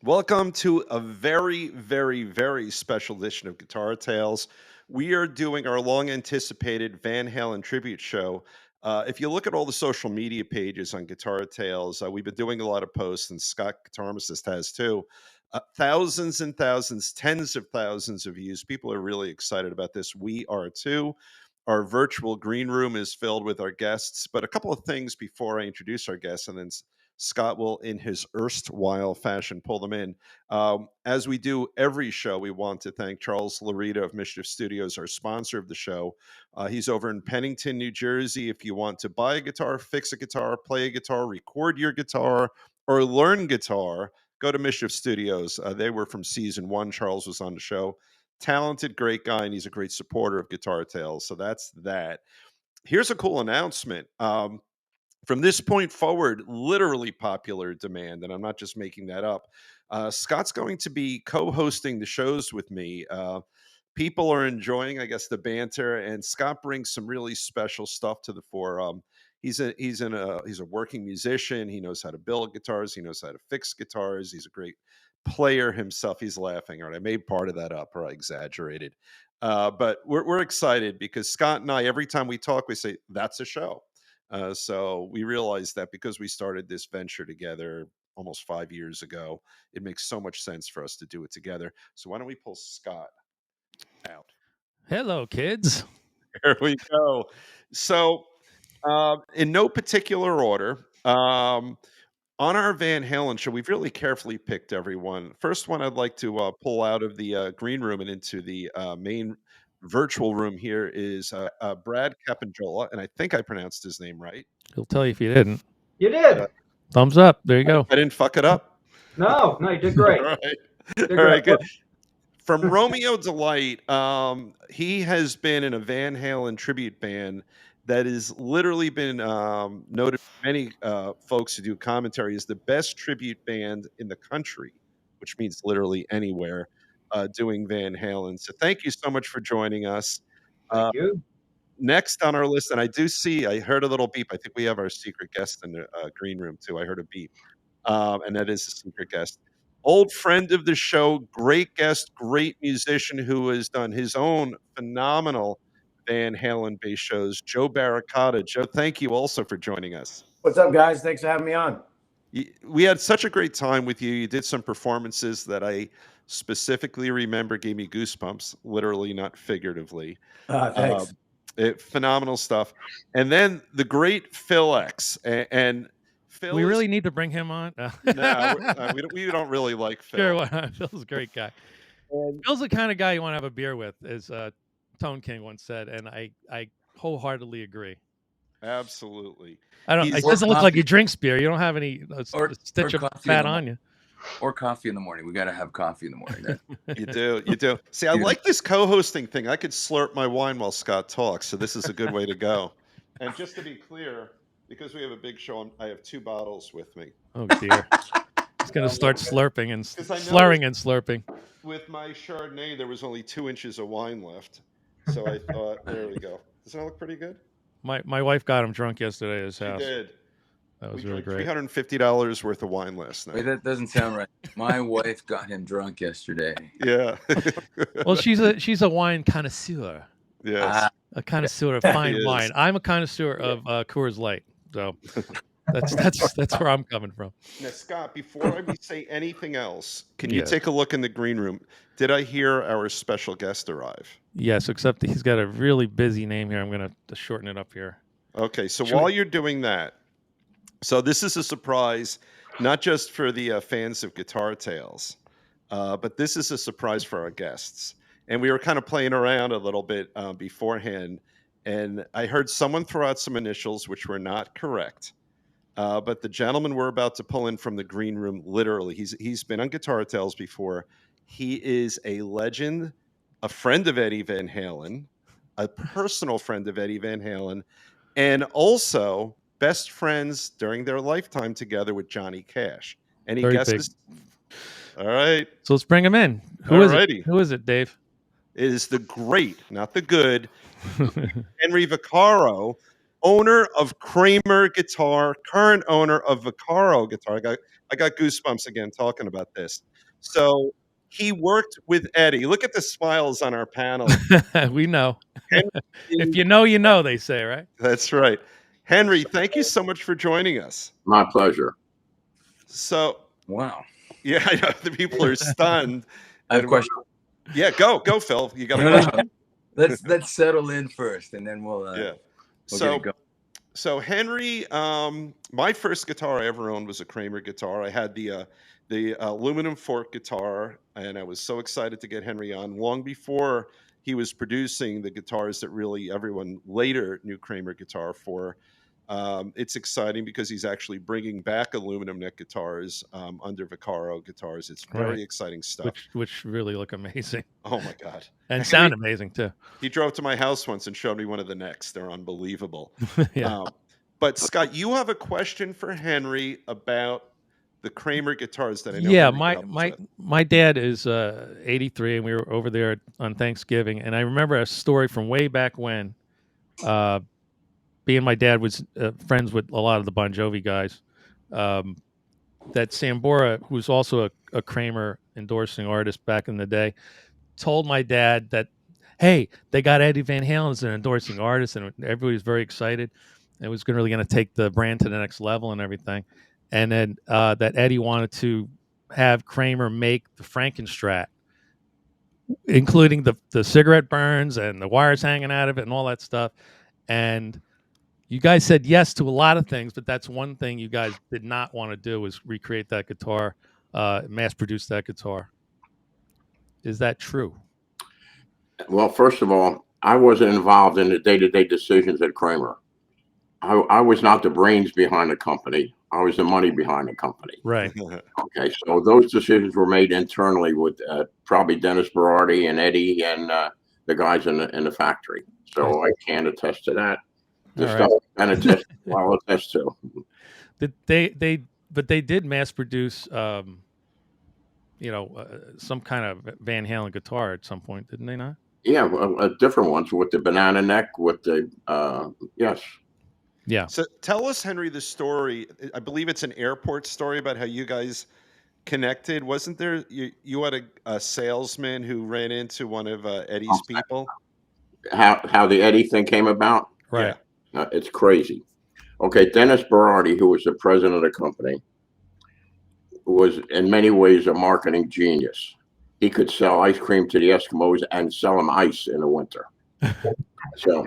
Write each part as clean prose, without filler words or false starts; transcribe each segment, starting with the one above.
Welcome to a very, very, very special edition of Guitar Tales. We are doing our long anticipated Van Halen tribute show. If you look at all the social media pages on Guitar Tales, we've been doing a lot of posts, and Scott Guitarmist has too. Thousands and thousands, tens of thousands of views. People are really excited about this. We are too. Our virtual green room is filled with our guests. But a couple of things before I introduce our guests, and then Scott will, in his erstwhile fashion, pull them in. As we do every show, we want to thank Charles Larita of Mischief Studios, our sponsor of the show. He's over in Pennington, New Jersey. If you want to buy a guitar, fix a guitar, play a guitar, record your guitar, or learn guitar, go to Mischief Studios. They were from season one. Charles was on the show. Talented, great guy, and he's a great supporter of Guitar Tales. So that's that. Here's a cool announcement. From this point forward, literally popular demand, and I'm not just making that up. Scott's going to be co-hosting the shows with me. People are enjoying, I guess, the banter, and Scott brings some really special stuff to the fore. He's a working musician. He knows how to build guitars. He knows how to fix guitars. He's a great player himself. He's laughing. All right, I made part of that up, or I exaggerated. But we're excited because Scott and I, every time we talk, we say that's a show. So we realized that because we started this venture together almost 5 years ago, it makes so much sense for us to do it together. So why don't we pull Scott out? Hello, kids. There we go. So, in no particular order, on our Van Halen show, we've really carefully picked everyone. First one I'd like to pull out of the green room and into the main virtual room here is Brad Capanjola, and I think I pronounced his name right. He'll tell you if you didn't. You Uh, did. Thumbs up. There you go. I didn't fuck it up. No, you did great. All right. Did All great. right, good. From Romeo Delight, he has been in a Van Halen tribute band that has literally been noted by many folks who do commentary as the best tribute band in the country, which means literally anywhere, doing Van Halen. So thank you so much for joining us. Thank you. Next on our list, and I heard a little beep. I think we have our secret guest in the green room too. I heard a beep, and that is a secret guest. Old friend of the show, great guest, great musician who has done his own phenomenal Van Halen bass shows, Joe Baracata. Joe, thank you also for joining us. What's up, guys? Thanks for having me on. We had such a great time with you. You did some performances that I specifically remember gave me goosebumps, literally, not figuratively. Thanks. Phenomenal stuff. And then the great Phil X. And Phil We is- really need to bring him on. no, we don't really like Phil. Sure, why not? Phil's a great guy. And- Phil's the kind of guy you want to have a beer with, as Tone King once said, and I wholeheartedly agree. Absolutely. I don't. He's- It doesn't look like coffee. he drinks beer. You don't have any Or stitch of coffee fat in the on you. Or coffee in the morning. We got to have coffee in the morning. You do. See, I Yeah. like this co-hosting thing. I could slurp my wine while Scott talks, so this is a good way to go. And just to be clear, because we have a big show, I have 2 bottles with me. Oh dear. He's gonna start slurping and 'Cause I know- slurring and slurping. With my Chardonnay, there was only 2 inches of wine left, so I thought, there we go. Doesn't that look pretty good? My wife got him drunk yesterday at his She house. did. That was We really drank great. $350 worth of wine last night. Wait, that doesn't sound right. My wife got him drunk yesterday. Yeah. Well, she's a wine connoisseur. Yes. A connoisseur of fine is. wine. I'm a connoisseur of Coors Light. So that's where I'm coming from. Now, Scott, before we say anything else, can you Yes. take a look in the green room? Did I hear our special guest arrive? Yes, except he's got a really busy name here. I'm going to shorten it up here. Okay, so Should while we- you're doing that, so this is a surprise, not just for the fans of Guitar Tales, but this is a surprise for our guests. And we were kind of playing around a little bit beforehand, and I heard someone throw out some initials which were not correct. But the gentleman we're about to pull in from the green room, literally, he's been on Guitar Tales before. He is a legend, a friend of Eddie Van Halen, a personal friend of Eddie Van Halen, and also best friends during their lifetime together with Johnny Cash. Any Very guesses? All right. So let's bring him in. Who is Alrighty. it? Who is it, Dave? It is the great, not the good, Henry Vaccaro. owner of Kramer guitar, current owner of Vaccaro guitar. I got goosebumps again talking about this. So he worked with Eddie. Look at the smiles on our panel. We know. Henry, If you know, you know, they say, right? that's right. Henry, thank you so much for joining us. My pleasure. So, Wow. yeah, I know the people are stunned. I have a And question. yeah, go, Phil. You got a No, question? no. Let's settle in first, and then we'll Yeah. we'll get it going. So Henry, my first guitar I ever owned was a Kramer guitar. I had the aluminum fork guitar, and I was so excited to get Henry on long before he was producing the guitars that really everyone later knew Kramer guitar for. It's exciting because he's actually bringing back aluminum neck guitars under Vaccaro guitars. It's very Right. exciting stuff. Which really look amazing Oh my God. and sound amazing too. He drove to my house once and showed me one of the necks. They're unbelievable. Yeah. But Scott, you have a question for Henry about the Kramer guitars that I know. Yeah, Henry helped us with. my dad is 83, and we were over there on Thanksgiving, and I remember a story from way back when. Being my dad was friends with a lot of the Bon Jovi guys. That Sambora, who's also a Kramer endorsing artist back in the day, told my dad that, hey, they got Eddie Van Halen as an endorsing artist, and everybody was very excited. It was really going to take the brand to the next level and everything. And then that Eddie wanted to have Kramer make the Frankenstrat, including the cigarette burns and the wires hanging out of it and all that stuff. And you guys said yes to a lot of things, but that's one thing you guys did not want to do, was recreate that guitar, mass produce that guitar. Is that true? Well, first of all, I wasn't involved in the day-to-day decisions at Kramer. I was not the brains behind the company. I was the money behind the company. Right. Okay, so those decisions were made internally with probably Dennis Berardi and Eddie and the guys in the factory. So I can attest to that. The All stuff I can attest to, I'll attest to. But they did mass produce, some kind of Van Halen guitar at some point, didn't they not? Yeah, different ones with the banana neck, with the yes. Yeah. So tell us, Henry, the story. I believe it's an airport story about how you guys connected. Wasn't there? You had a salesman who ran into one of Eddie's people. How the Eddie thing came about? Right. Yeah. It's crazy. Okay, Dennis Berardi, who was the president of the company, was in many ways a marketing genius. He could sell ice cream to the Eskimos and sell them ice in the winter. So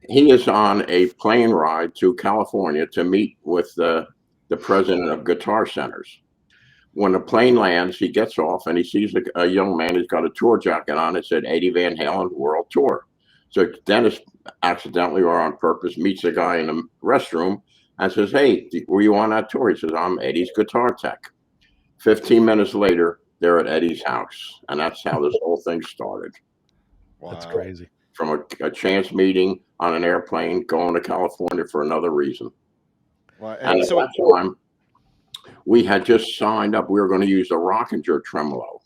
he is on a plane ride to California to meet with the president of Guitar Centers. When the plane lands, he gets off and he sees a young man who's got a tour jacket on. It said Eddie Van Halen World Tour. So Dennis accidentally or on purpose meets a guy in the restroom and says, hey, were you on that tour? He says, I'm Eddie's guitar tech. 15 minutes later, they're at Eddie's house. And that's how this whole thing started. Wow. That's crazy. From a chance meeting on an airplane going to California for another reason. Wow. And at that time, we had just signed up. We were going to use a Rockinger tremolo.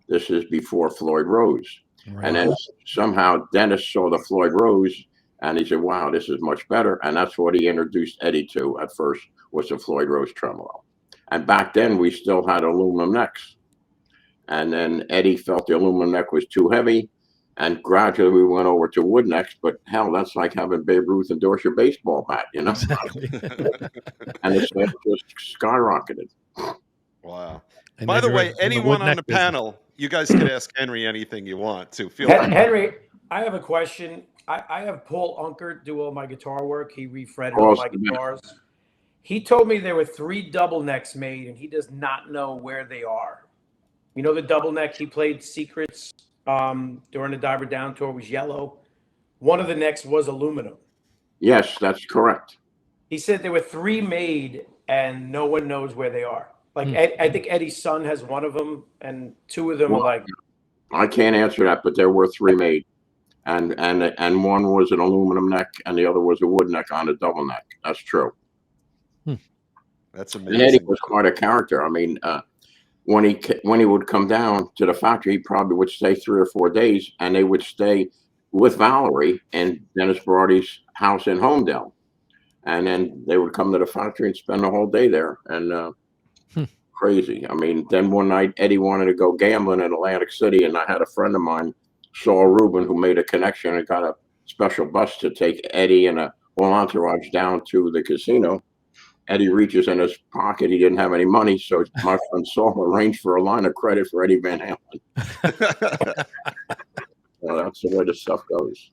This is before Floyd Rose. Right. And then somehow Dennis saw the Floyd Rose and he said, wow, this is much better. And that's what he introduced Eddie to at first, was the Floyd Rose tremolo. And back then we still had aluminum necks. And then Eddie felt the aluminum neck was too heavy. And gradually we went over to wood necks. But hell, that's like having Babe Ruth endorse your baseball bat, you know? Exactly. And the sales just skyrocketed. Wow. And By the then way, you're in the anyone wood on neck the business. panel, you guys can ask Henry anything you want to. Feel free. Henry, I have a question. I have Paul Unkert do all my guitar work. He refretted all my guitars. He told me there were 3 double necks made, and he does not know where they are. You know the double neck he played Secrets during the Diver Down tour was yellow. One of the necks was aluminum. Yes, that's correct. He said there were 3 made, and no one knows where they are. Like I think Eddie's son has one of them, and 2 of them are like. I can't answer that, but there were 3 made, and one was an aluminum neck, and the other was a wood neck on a double neck. That's true. That's And amazing. Eddie was quite a character. I mean, when he would come down to the factory, he probably would stay 3 or 4 days, and they would stay with Valerie in Dennis Berardi's house in Homedale. and then they would come to the factory and spend the whole day there. And crazy. I mean, then one night Eddie wanted to go gambling in Atlantic City, and I had a friend of mine, Saul Rubin, who made a connection and got a special bus to take Eddie and a whole entourage down to the casino. Eddie reaches in his pocket. He didn't have any money, so my friend Saul arranged for a line of credit for Eddie Van Halen. Well, that's the way the stuff goes.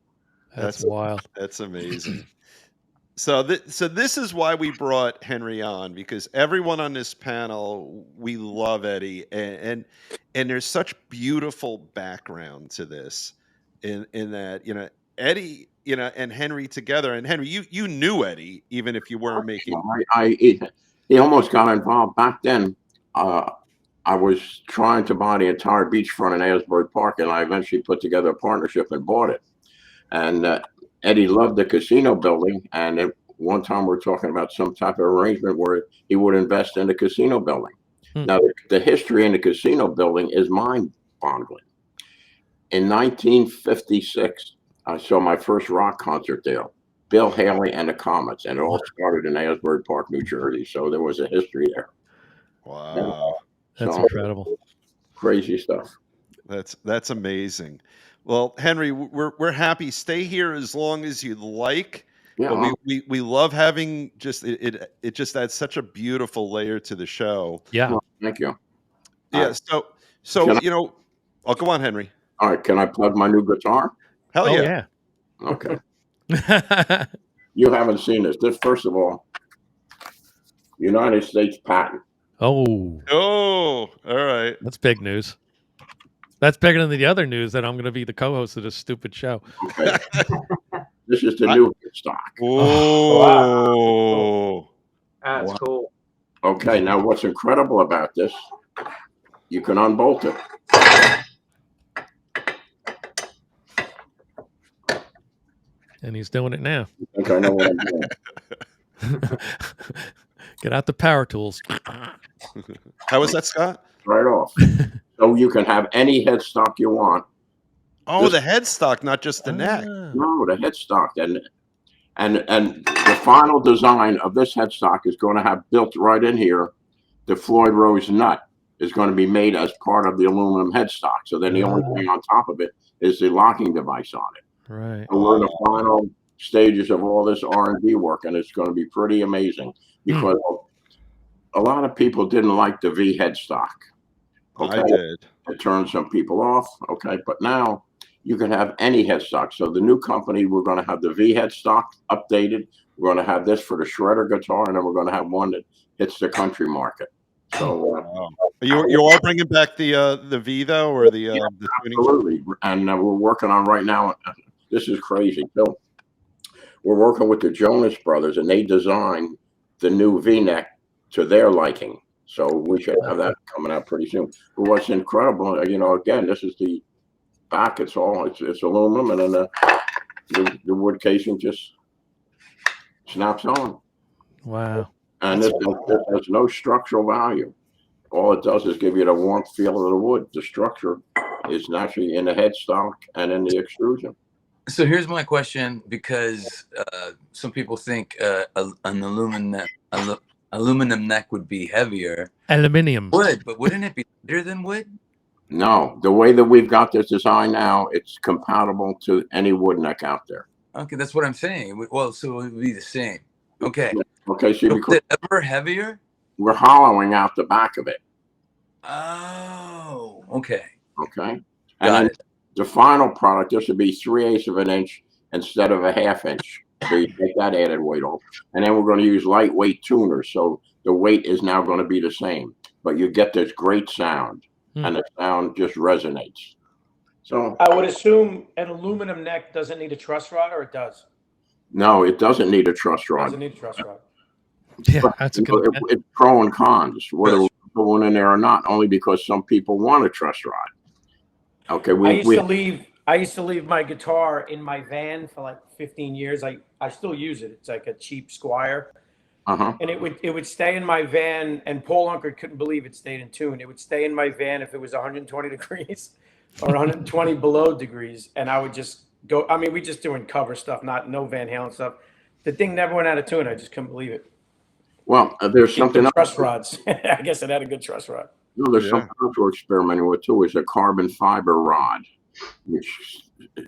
That's wild. That's amazing. So this is why we brought Henry on, because everyone on this panel, we love Eddie, and there's such beautiful background to this, in that, you know, Eddie, you know, and Henry together. And Henry, you knew Eddie even if you weren't making. He almost got involved back then. I was trying to buy the entire beachfront in Asbury Park, and I eventually put together a partnership and bought it. And Eddie loved the casino building, and at one time we were talking about some type of arrangement where he would invest in the casino building. Now, the history in the casino building is mind-boggling. In 1956, I saw my first rock concert there, Bill Haley and the Comets, and it all started in Asbury Park, New Jersey. So there was a history there. Wow, that's incredible. Crazy stuff. That's amazing. Well, Henry, we're happy. Stay here as long as you'd like. Yeah, but we love having it just adds such a beautiful layer to the show. Yeah. well, thank you. Yeah. So you know, oh, go on, Henry. All right, can I plug my new guitar? Hell Oh yeah. Okay. yeah. You haven't seen this. This, first of all, United States patent. Oh, Oh, all right. that's big news. That's bigger than the other news that I'm going to be the co-host of this stupid show. Okay. This is the new stock. Oh, That's cool. Okay, now what's incredible about this, you can unbolt it. And he's doing it now. I think I know what I'm doing. Get out the power tools. how was that, Scott? Right off. So you can have any headstock you want. Oh, the headstock, not just the neck. Ah. No, the headstock. And the final design of this headstock is going to have built right in here, the Floyd Rose nut is going to be made as part of the aluminum headstock. So then the only thing on top of it is the locking device on it. Right. And we're in the final stages of all this R&D work, and it's going to be pretty amazing because a lot of people didn't like the V headstock. Okay, I did. it turned some people off. Okay, but now you can have any headstock. So the new company, we're going to have the V headstock updated. We're going to have this for the shredder guitar, and then we're going to have one that hits the country market. So Wow. You are bringing back the V though, or the tuning? absolutely, and we're working on right now. This is crazy, Bill. We're working with the Jonas Brothers, and they designed the new V-neck to their liking. So we should have that coming out pretty soon. But what's incredible, you know, again, this is the back. It's aluminum, and then the wood casing just snaps on. Wow. And this has no structural value. All it does is give you the warmth feel of the wood. The structure is naturally in the headstock and in the extrusion. So here's my question, because some people think an aluminum neck would be heavier. Aluminium. Wood, but wouldn't it be lighter than wood? No, the way that we've got this design now, it's compatible to any wood neck out there. Okay, that's what I'm saying. Well, so it would be the same. Okay. Okay, so Is it ever heavier? we're hollowing out the back of it. Oh, okay. Okay. Got And it. the final product, this would be 3/8 of an inch instead of a 1/2 inch. So you take that added weight off. And then we're going to use lightweight tuners. So the weight is now going to be the same, but you get this great sound, and the sound just resonates. So I would assume an aluminum neck doesn't need a truss rod, or it does? no, it doesn't need a truss rod. Doesn't need a truss rod. Yeah, that's a good. It's pro and cons, whether we're going in there or not, only because some people want a truss rod. Okay, I used to leave my guitar in my van for like 15 years. I still use it. It's like a cheap Squire. And it would stay in my van, and Paul Unkert couldn't believe it stayed in tune. It would stay in my van if it was 120 degrees or 120 below degrees, and I would just go. I mean, we just doing cover stuff, no Van Halen stuff. The thing never went out of tune. I just couldn't believe it. Well, there's something else. Truss rods. I guess it had a good truss rod. No, there's something else we're experimenting with too. Is a carbon fiber rod, which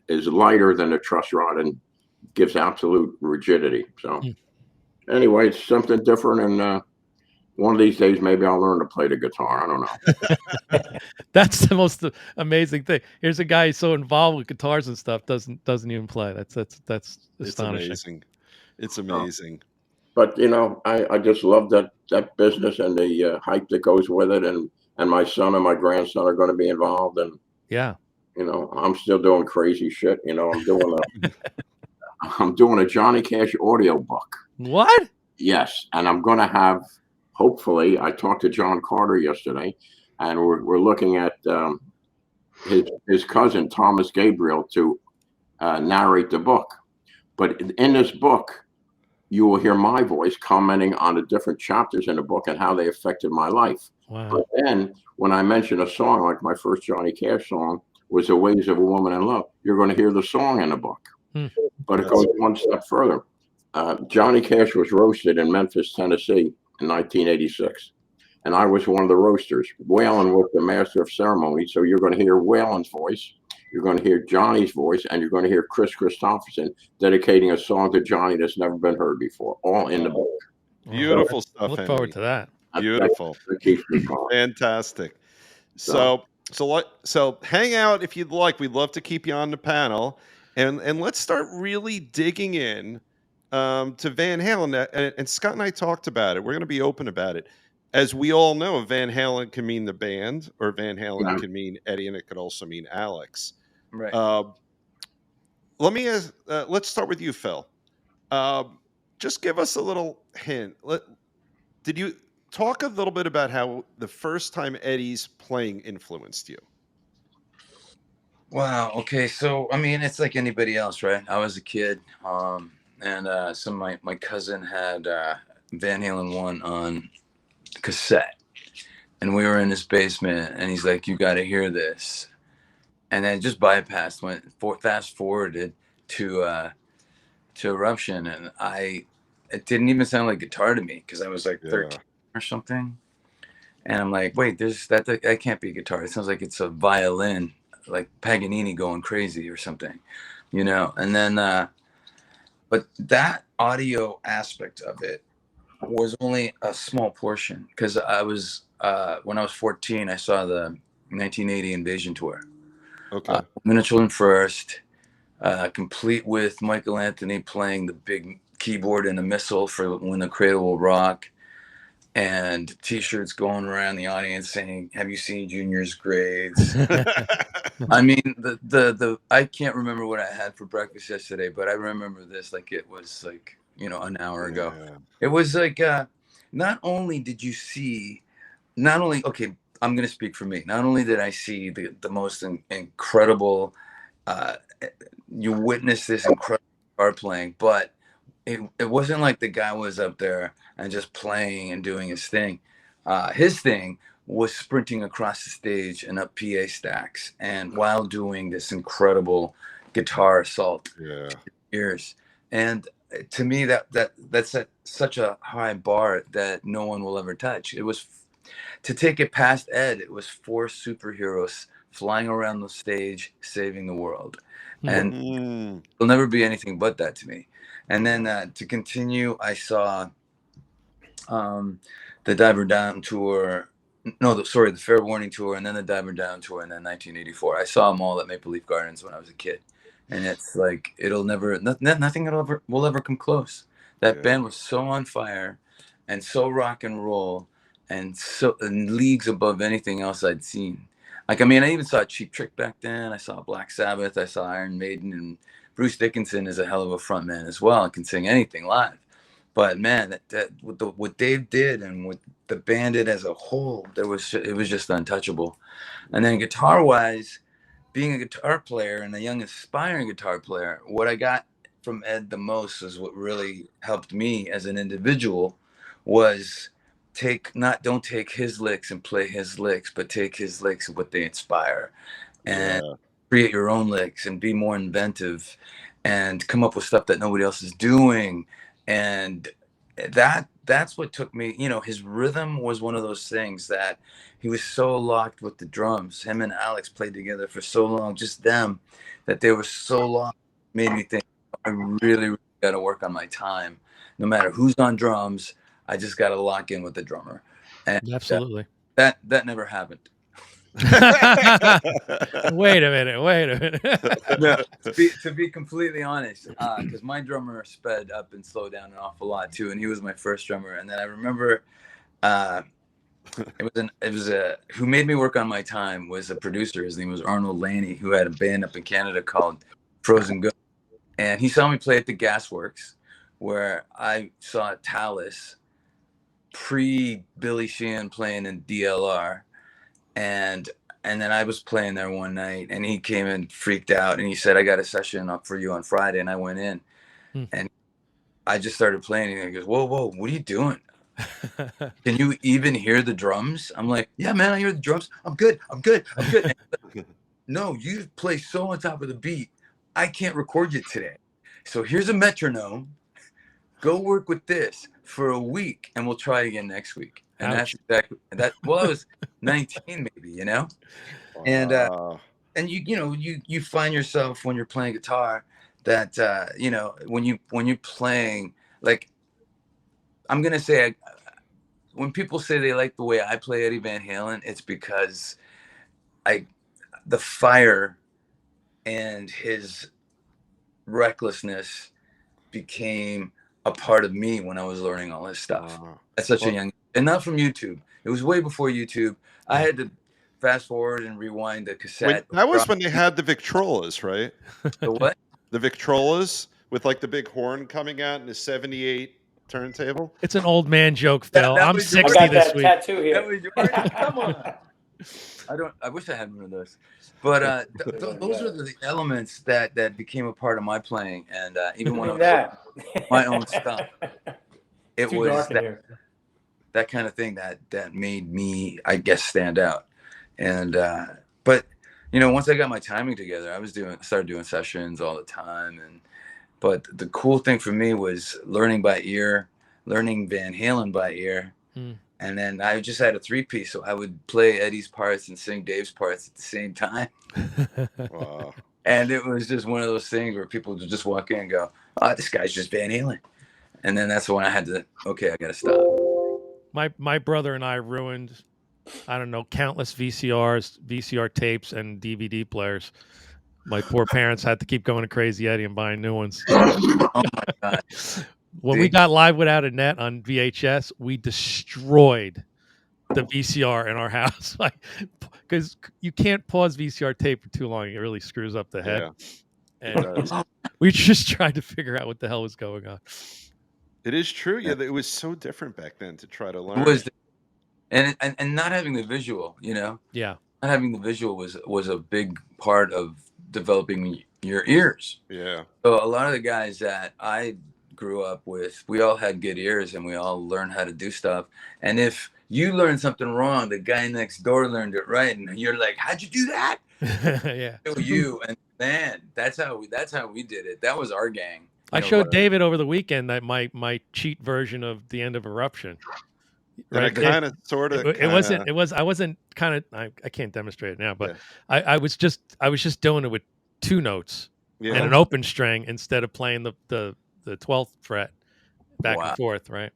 is lighter than a truss rod and gives absolute rigidity. So, anyway, it's something different, and one of these days maybe I'll learn to play the guitar. I don't know. That's the most amazing thing. Here's a guy who's so involved with guitars and stuff doesn't even play. That's astonishing. It's amazing. It's amazing. But I just love that business and the hype that goes with it, and my son and my grandson are going to be involved, and yeah, I'm still doing crazy shit. I'm doing a Johnny Cash audio book. What? Yes, and I'm going to have. Hopefully, I talked to John Carter yesterday, and we're looking at his cousin Thomas Gabriel to narrate the book. But in this book, you will hear my voice commenting on the different chapters in the book and how they affected my life. Wow. But then, when I mention a song like my first Johnny Cash song was "The Ways of a Woman in Love," you're going to hear the song in the book. But it goes one step further. Johnny Cash was roasted in Memphis, Tennessee, in 1986, and I was one of the roasters. Waylon was the master of ceremony, so you're going to hear Waylon's voice, you're going to hear Johnny's voice, and you're going to hear Chris Christopherson dedicating a song to Johnny that's never been heard before, all in the book. Beautiful stuff. Look forward to that. Beautiful. Fantastic. So hang out if you'd like. We'd love to keep you on the panel, and let's start really digging in to Van Halen. And Scott and I talked about it. We're going to be open about it. As we all know, Van Halen can mean the band, or Van Halen can mean Eddie, and it could also mean Alex. Right. Let's start with you, Phil. Just give us a little hint. Did you talk a little bit about how the first time Eddie's playing influenced you? Wow. Okay. So, I mean, it's like anybody else, right? I was a kid. And so my cousin had Van Halen 1 on cassette, and we were in his basement, and he's like, "You got to hear this," and then just bypassed, fast forwarded to Eruption, and it didn't even sound like guitar to me because I was like 13 or something, and I'm like, wait, that can't be a guitar. It sounds like it's a violin, like Paganini going crazy or something, and then. But that audio aspect of it was only a small portion because I was when I was 14, I saw the 1980 Invasion tour. Okay. Minute Children First, complete with Michael Anthony playing the big keyboard and a missile for When the Cradle Will Rock, and T-shirts going around the audience saying, "Have you seen Junior's grades?" I mean, I can't remember what I had for breakfast yesterday, but I remember this like it was like, an hour ago. Yeah. It was like, not only did you see, okay, I'm going to speak for me. Not only did I see the most incredible, you witnessed this incredible guitar playing, but it wasn't like the guy was up there and just playing and doing his thing. His thing was sprinting across the stage and up PA stacks, and while doing this incredible guitar assault. Yeah. Ears. And to me, that's such a high bar that no one will ever touch. It was to take it past Ed. It was 4 superheroes flying around the stage, saving the world, and it'll never be anything but that to me. And then to continue, I saw the Diver Down tour. The Fair Warning tour, and then the Diver Down tour, and then 1984. I saw them all at Maple Leaf Gardens when I was a kid, and it's like nothing will ever come close. That band was so on fire, and so rock and roll, and leagues above anything else I'd seen. Like, I mean, I even saw Cheap Trick back then. I saw Black Sabbath. I saw Iron Maiden, and Bruce Dickinson is a hell of a frontman as well and can sing anything live. But man, what Dave did and what the band did as a whole, it was just untouchable. And then guitar-wise, being a guitar player and a young aspiring guitar player, what I got from Ed the most is what really helped me as an individual was don't take his licks and play his licks, but take his licks and what they inspire, and create your own licks and be more inventive and come up with stuff that nobody else is doing. And that's what took me, his rhythm was one of those things that he was so locked with the drums. Him and Alex played together for so long, just them, that they were so locked. Made me think, I really got to work on my time. No matter who's on drums, I just got to lock in with the drummer. And Absolutely. that never happened. Wait a minute. No, to be completely honest, because my drummer sped up and slowed down an awful lot too, and he was my first drummer. And then I remember, who made me work on my time was a producer. His name was Arnold Laney, who had a band up in Canada called Frozen Good, and he saw me play at the Gasworks, where I saw Tallis pre Billy Sheehan playing in DLR. And then I was playing there one night, and he came and freaked out, and he said, I got a session up for you on Friday. And I went in, and I just started playing, and he goes, whoa, what are you doing? Can you even hear the drums? I'm like, yeah, man, I hear the drums. I'm good. Like, no, you play so on top of the beat, I can't record you today. So here's a metronome. Go work with this for a week, and we'll try again next week. And that's exactly that. Well, I was 19, maybe, Wow. And you find yourself when you're playing guitar that when you're playing, like, I'm gonna say, when people say they like the way I play Eddie Van Halen, it's because the fire and his recklessness became a part of me when I was learning all this stuff. At such a young, and not from YouTube. It was way before YouTube. I had to fast forward and rewind the cassette. That was when they had the Victrolas, right? The what? The Victrolas with like the big horn coming out in a 78 turntable. It's an old man joke, Phil. I'm 60 I got this that week. tattoo here. That was yours? Come on. I wish I had one of those. But those are the elements that became a part of my playing, and even when I was my own stuff, it was that kind of thing that made me, I guess, stand out. And but once I got my timing together, I started doing sessions all the time. But the cool thing for me was learning by ear, learning Van Halen by ear. And then I just had a 3-piece, so I would play Eddie's parts and sing Dave's parts at the same time. Wow. And it was just one of those things where people would just walk in and go, oh, this guy's just Van Halen. And then that's when I had to, I got to stop. My brother and I ruined, I don't know, countless VCR tapes, and DVD players. My poor parents had to keep going to Crazy Eddie and buying new ones. Oh my God. When we got Live Without a Net on VHS, we destroyed the VCR in our house, because you can't pause VCR tape for too long; it really screws up the head. Yeah. And we just tried to figure out what the hell was going on. It is true. Yeah, it was so different back then to try to learn. It was, and not having the visual, Yeah, not having the visual was a big part of developing your ears. Yeah. So a lot of the guys that I grew up with, we all had good ears, and we all learned how to do stuff. And if you learned something wrong, the guy next door learned it right, and you're like, how'd you do that? Yeah. You, and man, that's how we did it. That was our gang. I showed David over the weekend that my cheat version of The End of Eruption. Right. Kind of, sort of. I wasn't kind of. I can't demonstrate it now, but yeah. I was just doing it with 2 notes and an open string instead of playing the 12th fret back and forth, right?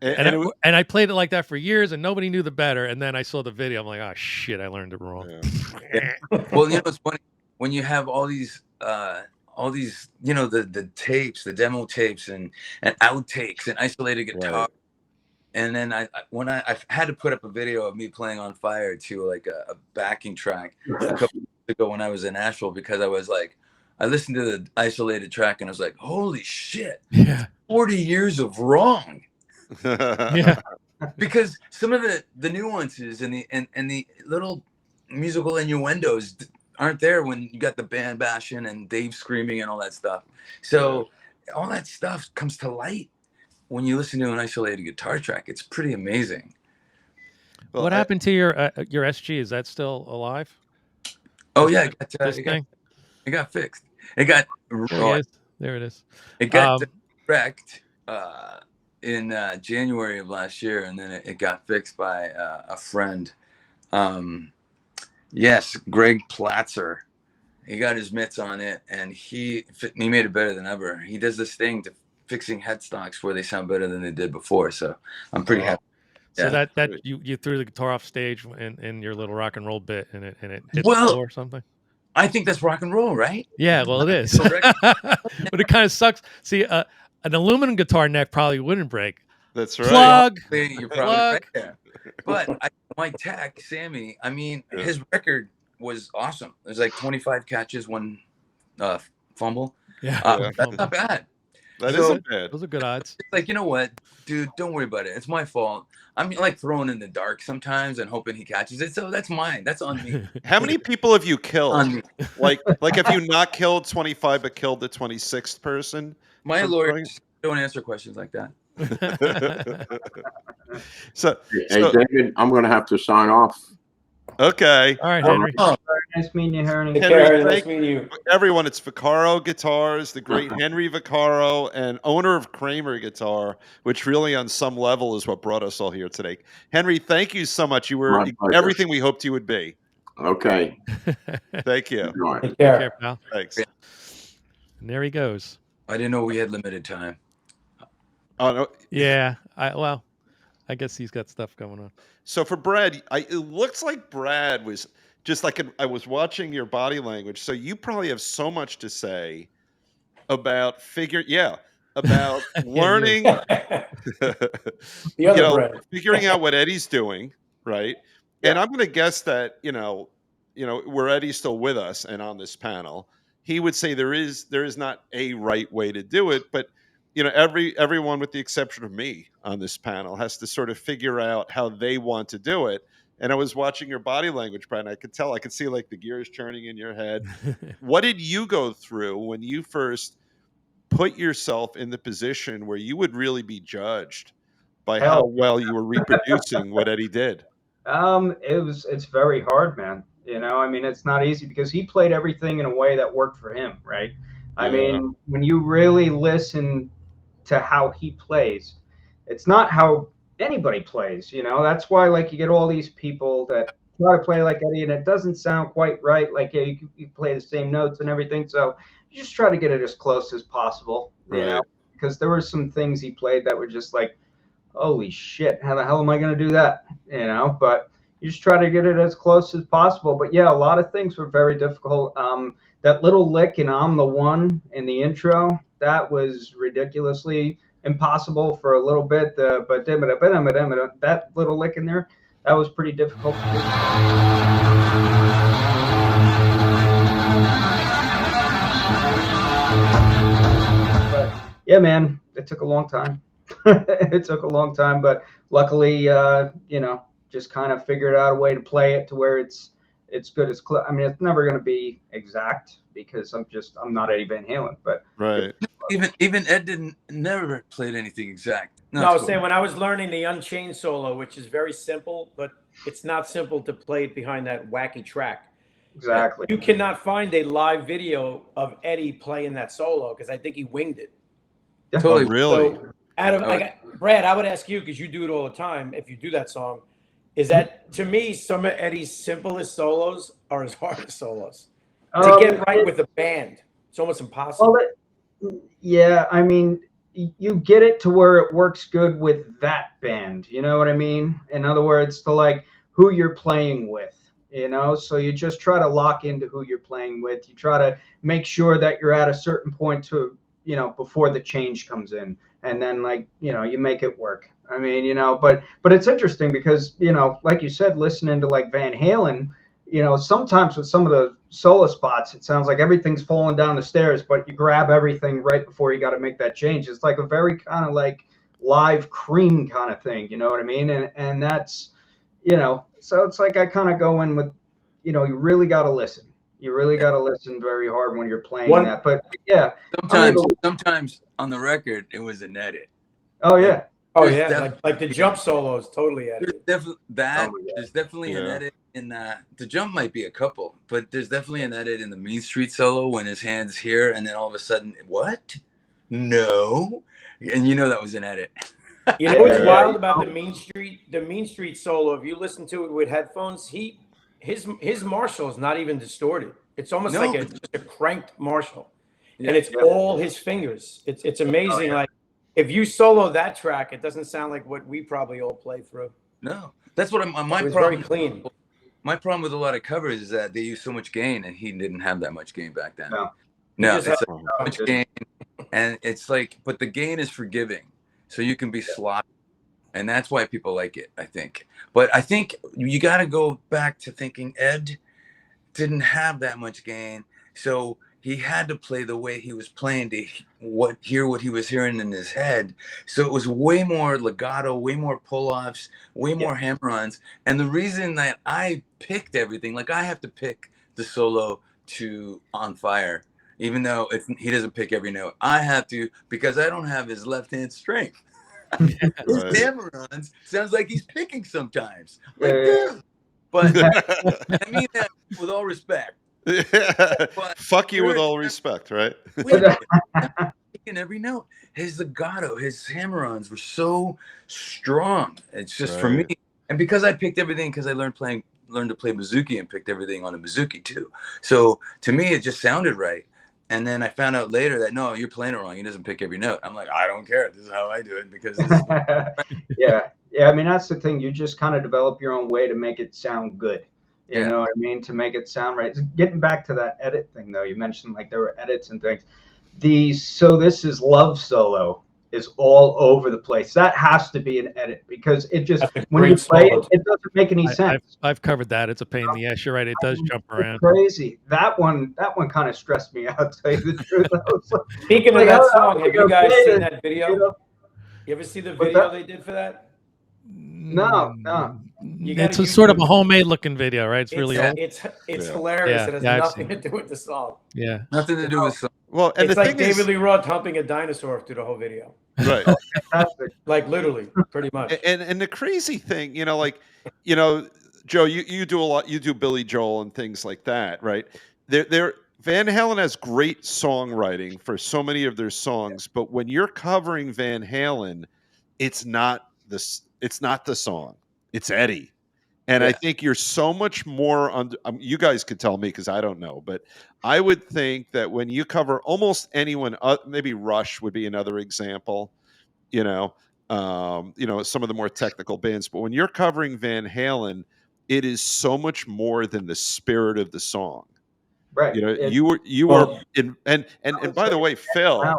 And I played it like that for years, and nobody knew the better. And then I saw the video. I'm like, oh shit, I learned it wrong. Yeah. Well, it's funny when you have all these the tapes, the demo tapes, and outtakes and isolated guitar. Right. And then I had to put up a video of me playing On Fire to like a backing track a couple years ago when I was in Nashville, because I was like, I listened to the isolated track and I was like, holy shit, 40 years of wrong. Yeah. Because some of the nuances and the little musical innuendos aren't there when you got the band bashing and Dave screaming and all that stuff. So all that stuff comes to light when you listen to an isolated guitar track. It's pretty amazing. Well, what happened to your SG? Is that still alive? Oh yeah, it got fixed. It got there it is. It got wrecked in January of last year, and then it got fixed by a friend. Yes, Greg Platzer. He got his mitts on it, and he made it better than ever. He does this thing to fixing headstocks where they sound better than they did before. So I'm pretty happy. So Yeah. that you threw the guitar off stage in your little rock and roll bit, and it hit the Well, floor or something. I think that's rock and roll, right? Yeah, well, it is. But it kind of sucks. See, an aluminum guitar neck probably wouldn't break. That's right. Plug. You're probably right there. But my tech, Sammy, I mean, his record was awesome. There's like 25 catches, 1 fumble. Yeah, that's not bad. That isn't bad. Those are good odds. It's like, you know what, dude, don't worry about it. It's my fault. I'm like throwing in the dark sometimes and hoping he catches it. So that's mine. That's on me. How many people have you killed? On me. Like have you not killed 25 but killed the 26th person? My lawyers don't answer questions like that. so David, I'm going to have to sign off. Okay. All right, Henry. Nice meeting you, Henry. Nice meeting you. Everyone, it's Vaccaro Guitars, the great Henry Vaccaro, and owner of Kramer Guitar, which really on some level is what brought us all here today. Henry, thank you so much. You were everything we hoped you would be. Okay. Thank you. Take care, pal. Thanks. And there he goes. I didn't know we had limited time. Oh, no. Yeah. I guess he's got stuff going on. So for Brad, it looks like Brad was just like I was watching your body language. So you probably have so much to say about about learning, figuring out what Eddie's doing, right? Yeah. And I'm going to guess that where Eddie's still with us and on this panel, he would say there is not a right way to do it, but everyone with the exception of me on this panel has to sort of figure out how they want to do it. And I was watching your body language, Brian. I could see like the gears turning in your head. What did you go through when you first put yourself in the position where you would really be judged by how well you were reproducing what Eddie did? It's very hard, man. I mean, it's not easy because he played everything in a way that worked for him, right? I mean, when you really listen to how he plays, it's not how anybody plays, That's why, like, you get all these people that try to play like Eddie, and it doesn't sound quite right. Like, you play the same notes and everything, so you just try to get it as close as possible, because there were some things he played that were just like, holy shit, how the hell am I going to do that? But you just try to get it as close as possible. But yeah, a lot of things were very difficult. That little lick in I'm the One in the intro, that was ridiculously impossible for a little bit. But that little lick in there, that was pretty difficult to do. But yeah, man, it took a long time. It took a long time, but luckily, just kind of figured out a way to play it to where it's good as I mean, it's never going to be exact because I'm not Eddie Van Halen, but right. Even Ed never played anything exact. No, I was saying when I was learning the Unchained solo, which is very simple, but it's not simple to play it behind that wacky track. Exactly. You cannot find a live video of Eddie playing that solo because I think he winged it. Yeah. Totally. Really? So, Brad, I would ask you, because you do it all the time, if you do that song, is that, to me, some of Eddie's simplest solos are his hardest solos. To get right with a band, it's almost impossible. Well, yeah, I mean, you get it to where it works good with that band. You know what I mean? In other words, to like who you're playing with, So you just try to lock into who you're playing with. You try to make sure that you're at a certain point to, before the change comes in. And then, like, you make it work. I mean, but it's interesting because, like you said, listening to like Van Halen, sometimes with some of the solo spots, it sounds like everything's falling down the stairs, but you grab everything right before you got to make that change. It's like a very kind of like live Cream kind of thing. You know what I mean? And that's, so it's like I kind of go in with, you really got to listen. You really got to listen very hard when you're playing that. But yeah, sometimes on the record it was an edit. Oh yeah. Oh yeah, like the jump solo is totally edited. There's definitely an edit in that. The jump might be a couple, but there's definitely an edit in the Mean Street solo when his hand's here and then all of a sudden, what? no, and you know that was an edit. You know what's Yeah. wild about the Mean Street solo? If you listen to it with headphones, his Marshall is not even distorted. It's almost No. like just a cranked Marshall, Yeah. and it's all his fingers. It's amazing. Like if you solo that track, it doesn't sound like what we probably all play through. No, that's what my It was problem. very clean. My problem with a lot of covers is that they use so much gain, and he didn't have that much gain back then. No. No, just it's had- like so much gain, and it's like, but the gain is forgiving, so you can be sloppy, and that's why people like it, I think. But I think you got to go back to thinking Ed didn't have that much gain, so he had to play the way he was playing to hear what he was hearing in his head. So it was way more legato, way more pull-offs, way more hammer-ons. And the reason that I picked everything, like I have to pick the solo to On Fire, even though he doesn't pick every note. I have to, because I don't have his left-hand strength. His hammer-ons sounds like he's picking sometimes. Like, dude. But I mean that with all respect. Fuck you with all respect, right? In every note, his legato, his hammer-ons were so strong. It's just for me, and because I picked everything, because I learned to play bouzouki and picked everything on a bouzouki too. So to me, it just sounded right. And then I found out later that no, you're playing it wrong. He doesn't pick every note. I'm like, I don't care. This is how I do it because. Yeah. I mean, that's the thing. You just kind of develop your own way to make it sound good. You know what I mean? To make it sound right. Getting back to that edit thing, though, you mentioned like there were edits and things. So This Is Love solo is all over the place. That has to be an edit because it just, when you play it, it doesn't make any sense. I've covered that. It's a pain in the ass. You're right. It does jump around. Crazy. That one kind of stressed me out, to tell you the truth. Speaking of that song, have you guys seen that video? You ever see the video they did for that? No. It's a sort of a homemade looking video, right? It's really old. It's hilarious. It has nothing to do with the song. Yeah, nothing to do with song. Well, and it's the like thing David is, Lee Roth humping a dinosaur through the whole video. Right. Like literally, pretty much. And the crazy thing, Joe, you do a lot. You do Billy Joel and things like that, right? Van Halen has great songwriting for so many of their songs, but when you're covering Van Halen, it's not the song. It's Eddie. And I think you're so much more you guys could tell me because I don't know, but I would think that when you cover almost anyone, maybe Rush would be another example, some of the more technical bands, but when you're covering Van Halen, it is so much more than the spirit of the song. Right. You were in, and by the way, Phil,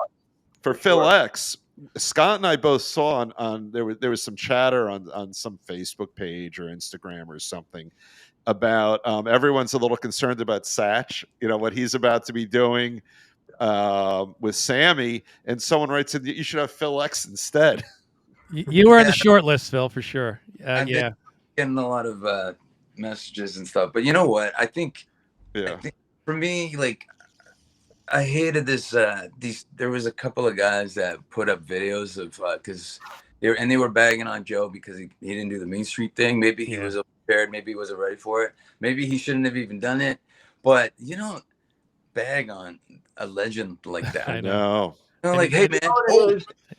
for Phil X, Scott and I both saw on there was some chatter on some Facebook page or Instagram or something about everyone's a little concerned about Satch, what he's about to be doing with Sammy, and someone writes in, you should have Phil X instead. You were on the short list, Phil, for sure. Getting a lot of messages and stuff, but you know what? I think for me, like, I hated this. There was a couple of guys that put up videos of because they were bagging on Joe because he didn't do the Main Street thing. Maybe he was prepared. Maybe he wasn't ready for it. Maybe he shouldn't have even done it. But you don't bag on a legend like that. I know. Like, hey man,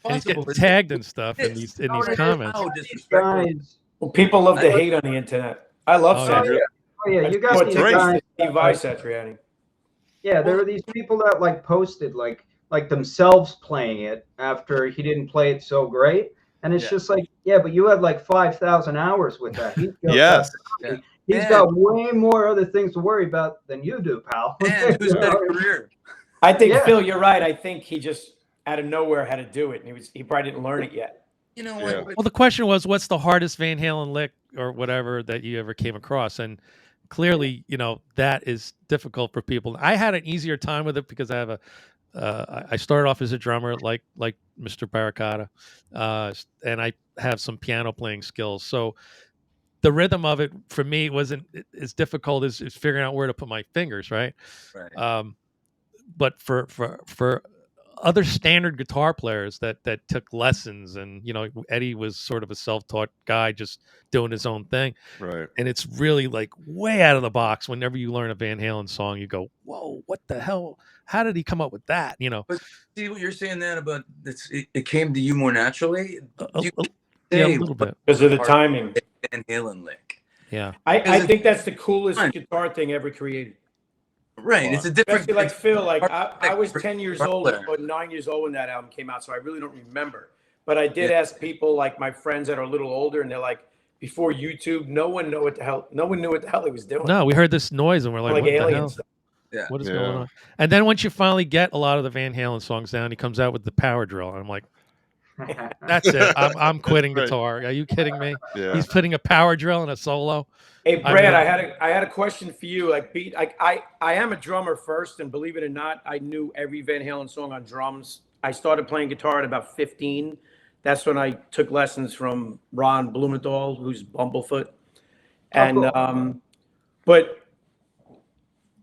and he's getting tagged and stuff in these comments. Well, people love to hate on the internet. I love Satriani. You got these guys. Satriani. Yeah, there were these people that like posted like themselves playing it after he didn't play it so great, and it's just like, but you had like 5,000 hours with that. He's got way more other things to worry about than you do, pal. Man, who's got a career? I think Phil, you're right. I think he just out of nowhere had to do it, and he probably didn't learn it yet. You know what? Well, the question was, what's the hardest Van Halen lick or whatever that you ever came across? And clearly, that is difficult for people. I had an easier time with it because I have I started off as a drummer like Mr. Baracata, and I have some piano playing skills. So the rhythm of it for me wasn't as difficult as figuring out where to put my fingers, right? Right. But for other standard guitar players that took lessons, and Eddie was sort of a self-taught guy just doing his own thing. Right. And it's really like way out of the box. Whenever you learn a Van Halen song, you go, whoa, what the hell? How did he come up with that? But see what you're saying then about this, it came to you more naturally. Yeah, a little bit because of the timing. Van Halen lick. Yeah, I think that's the coolest guitar thing ever created. Right, it's a different. Especially like Phil, like I was 10 years old or 9 years old when that album came out, so I really don't remember. But I did ask people, like my friends that are a little older, and they're like, before YouTube, no one knew what the hell he was doing. No, we heard this noise and we're like what the hell? Stuff. Yeah. What is going on? And then once you finally get a lot of the Van Halen songs down, he comes out with the power drill. And I'm like, that's it. I'm quitting guitar. Are you kidding me? Yeah. He's putting a power drill in a solo. Hey Brad, I had a question for you. Like I am a drummer first, and believe it or not, I knew every Van Halen song on drums. I started playing guitar at about 15. That's when I took lessons from Ron Blumenthal, who's Bumblefoot. And but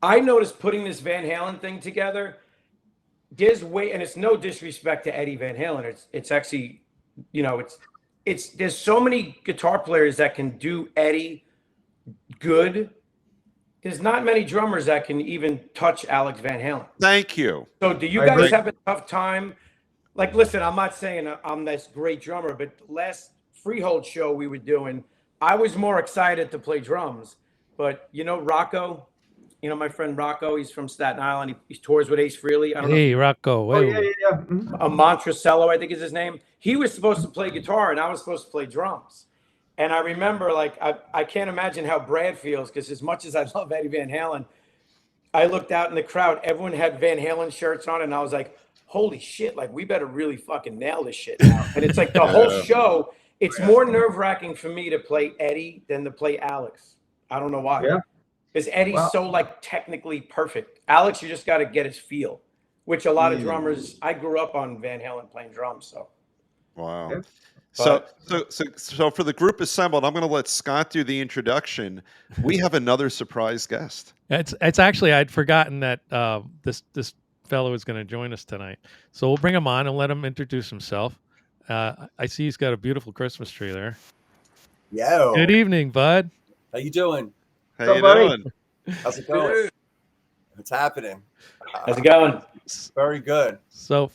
I noticed putting this Van Halen thing together, there's and it's no disrespect to Eddie Van Halen. It's actually, there's so many guitar players that can do Eddie good. There's not many drummers that can even touch Alex Van Halen. Thank you. So do you guys have a tough time? Like, listen, I'm not saying I'm this great drummer, but the last Freehold show we were doing, I was more excited to play drums. But Rocco, my friend Rocco, he's from Staten Island. He tours with Ace Frehley. I don't know. Rocco. Oh, yeah. A Monticello, I think is his name. He was supposed to play guitar, and I was supposed to play drums. And I remember, like, I can't imagine how Brad feels, because as much as I love Eddie Van Halen, I looked out in the crowd. Everyone had Van Halen shirts on, and I was like, holy shit, like, we better really fucking nail this shit now. And it's like the whole show, it's more nerve-wracking for me to play Eddie than to play Alex. I don't know why. Yeah. Because Eddie's so, like, technically perfect. Alex, you just got to get his feel, which a lot of drummers, I grew up on Van Halen playing drums, so. Wow. Yeah. So for the group assembled, I'm going to let Scott do the introduction. We have another surprise guest. It's actually, I'd forgotten that this fellow is going to join us tonight. So we'll bring him on and let him introduce himself. I see he's got a beautiful Christmas tree there. Yo. Good evening, bud. How you doing? How you doing? How's it going? What's happening? How's it going? Very good. So,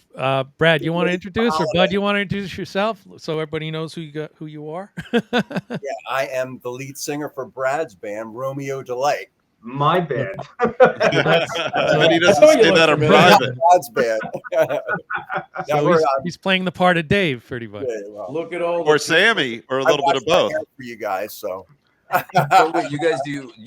Brad, you want to introduce, or Bud, you want to introduce yourself so everybody knows who you are? Yeah, I am the lead singer for Brad's band, Romeo Delight. My band. But he doesn't say that in private. Brad's band. So he's playing the part of Dave, pretty much. Yeah, well, look at all. Or Sammy, or a little bit of both. For you guys, so. So wait, you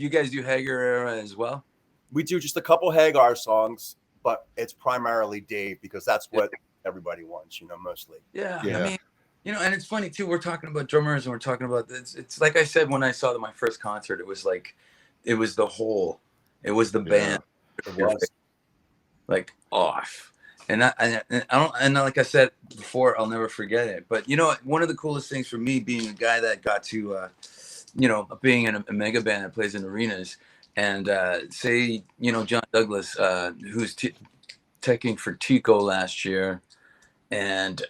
guys do Hagar era as well? We do just a couple Hagar songs, but it's primarily Dave because that's what everybody wants, mostly. Yeah. I mean, and it's funny too. We're talking about drummers and we're talking about this. It's like I said when I saw my first concert, it was the whole, it was the band, It was. like off. And I don't, and like I said before, I'll never forget it. But one of the coolest things for me, being a guy that got to, being in a mega band that plays in arenas. And say, John Douglas, who's teching for Tico last year and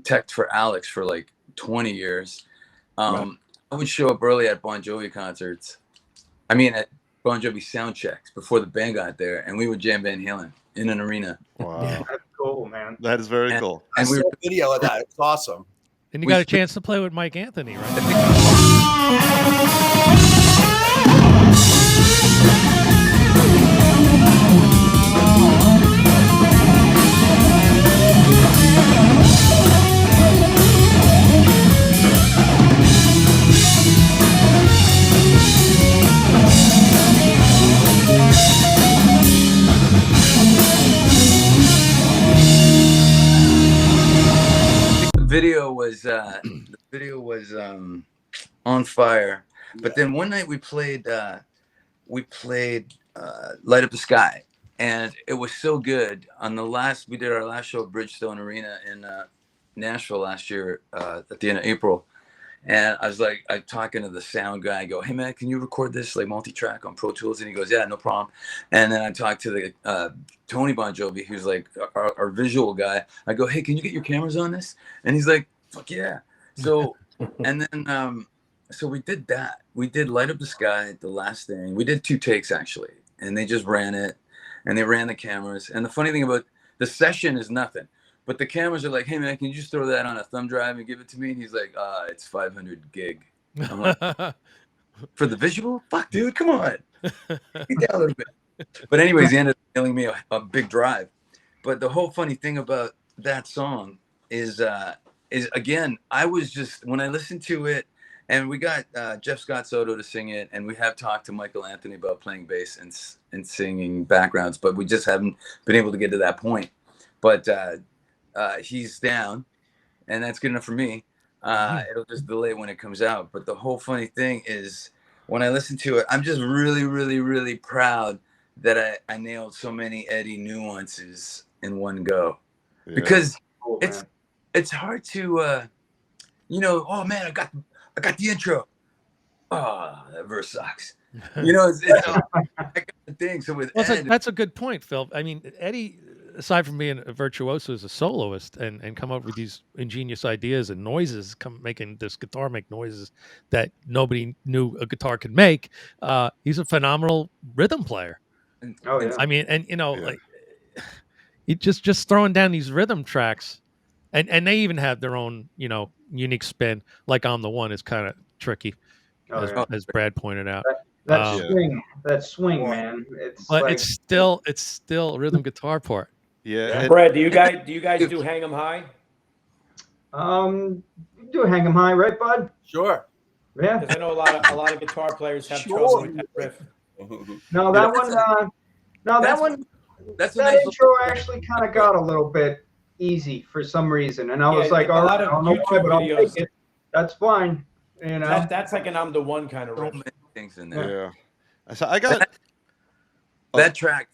teched for Alex for like 20 years. I would show up early at Bon Jovi concerts. I mean, at Bon Jovi sound checks before the band got there, and we would jam Van Halen in an arena. Wow. That's cool, man. That is very cool. I saw a video of that. It's awesome. And you got a chance to play with Mike Anthony, right? The video was on fire. But then one night we played Light Up the Sky, and it was so good. We did our last show at Bridgestone Arena in Nashville last year at the end of April, And I was like, I'm talking to the sound guy. I go, hey man, can you record this like multi-track on Pro Tools? And he goes, yeah, no problem. And then I talked to the Tony Bon Jovi, who's like our visual guy. I go, hey, can you get your cameras on this? And he's like, fuck yeah. So, and then so we did that. We did Light Up the Sky, the last thing. We did 2 takes actually, and they just ran it, and they ran the cameras. And the funny thing about the session is nothing. But the cameras are like, hey, man, can you just throw that on a thumb drive and give it to me? And he's like, it's 500 gig. I'm like, for the visual? Fuck, dude, come on. Get down a little bit. But anyways, he ended up mailing me a big drive. But the whole funny thing about that song is again, I was just, when I listened to it, and we got Jeff Scott Soto to sing it, and we have talked to Michael Anthony about playing bass and singing backgrounds, but we just haven't been able to get to that point. But he's down, and that's good enough for me. It'll just delay when it comes out. But the whole funny thing is, when I listen to it, I'm just really, really, really proud that I nailed so many Eddie nuances in one go. Yeah. Because it's hard to oh man, I got the intro. Oh, that verse sucks. I got the thing. So with that's a good point, Phil. I mean, Eddie, aside from being a virtuoso as a soloist and come up with these ingenious ideas and noises, making this guitar make noises that nobody knew a guitar could make, he's a phenomenal rhythm player. Oh yeah. I mean, and like he just throwing down these rhythm tracks, and they even have their own unique spin. Like On the One is kind of tricky, as Brad pointed out. That swing, man. It's still a rhythm guitar part. Yeah. Brad, do you guys do Hang 'em High? Do Hang 'em High, right, bud? Sure. Yeah. Because I know a lot of guitar players have trouble with that riff. No, that one. That intro actually kind of got a little bit easy for some reason, and I was like, all right, I don't know why, but I'll take it. That's fine. That's like an I'm the One kind of riff. Things in there. Yeah. So I got that track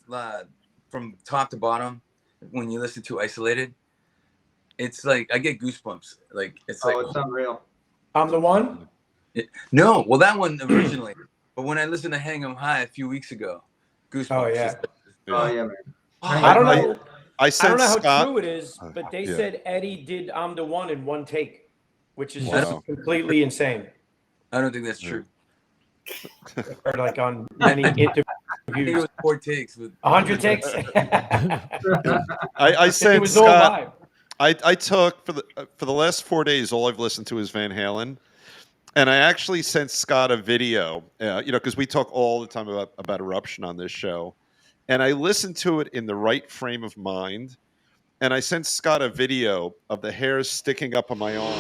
from top to bottom. When you listen to Isolated, it's like I get goosebumps. Like it's unreal. I'm the One. No, well that one originally, but when I listened to Hang 'em High a few weeks ago, goosebumps. Oh yeah, man. I don't know. I don't know how true it is, but they said Eddie did I'm the One in 1 take, which is just completely insane. I don't think that's true. Or like on many interviews. I think it was 4 takes with 100 takes. I said, it was Scott, I took for the last 4 days, all I've listened to is Van Halen, and I actually sent Scott a video, because we talk all the time about Eruption on this show, and I listened to it in the right frame of mind, and I sent Scott a video of the hairs sticking up on my arm.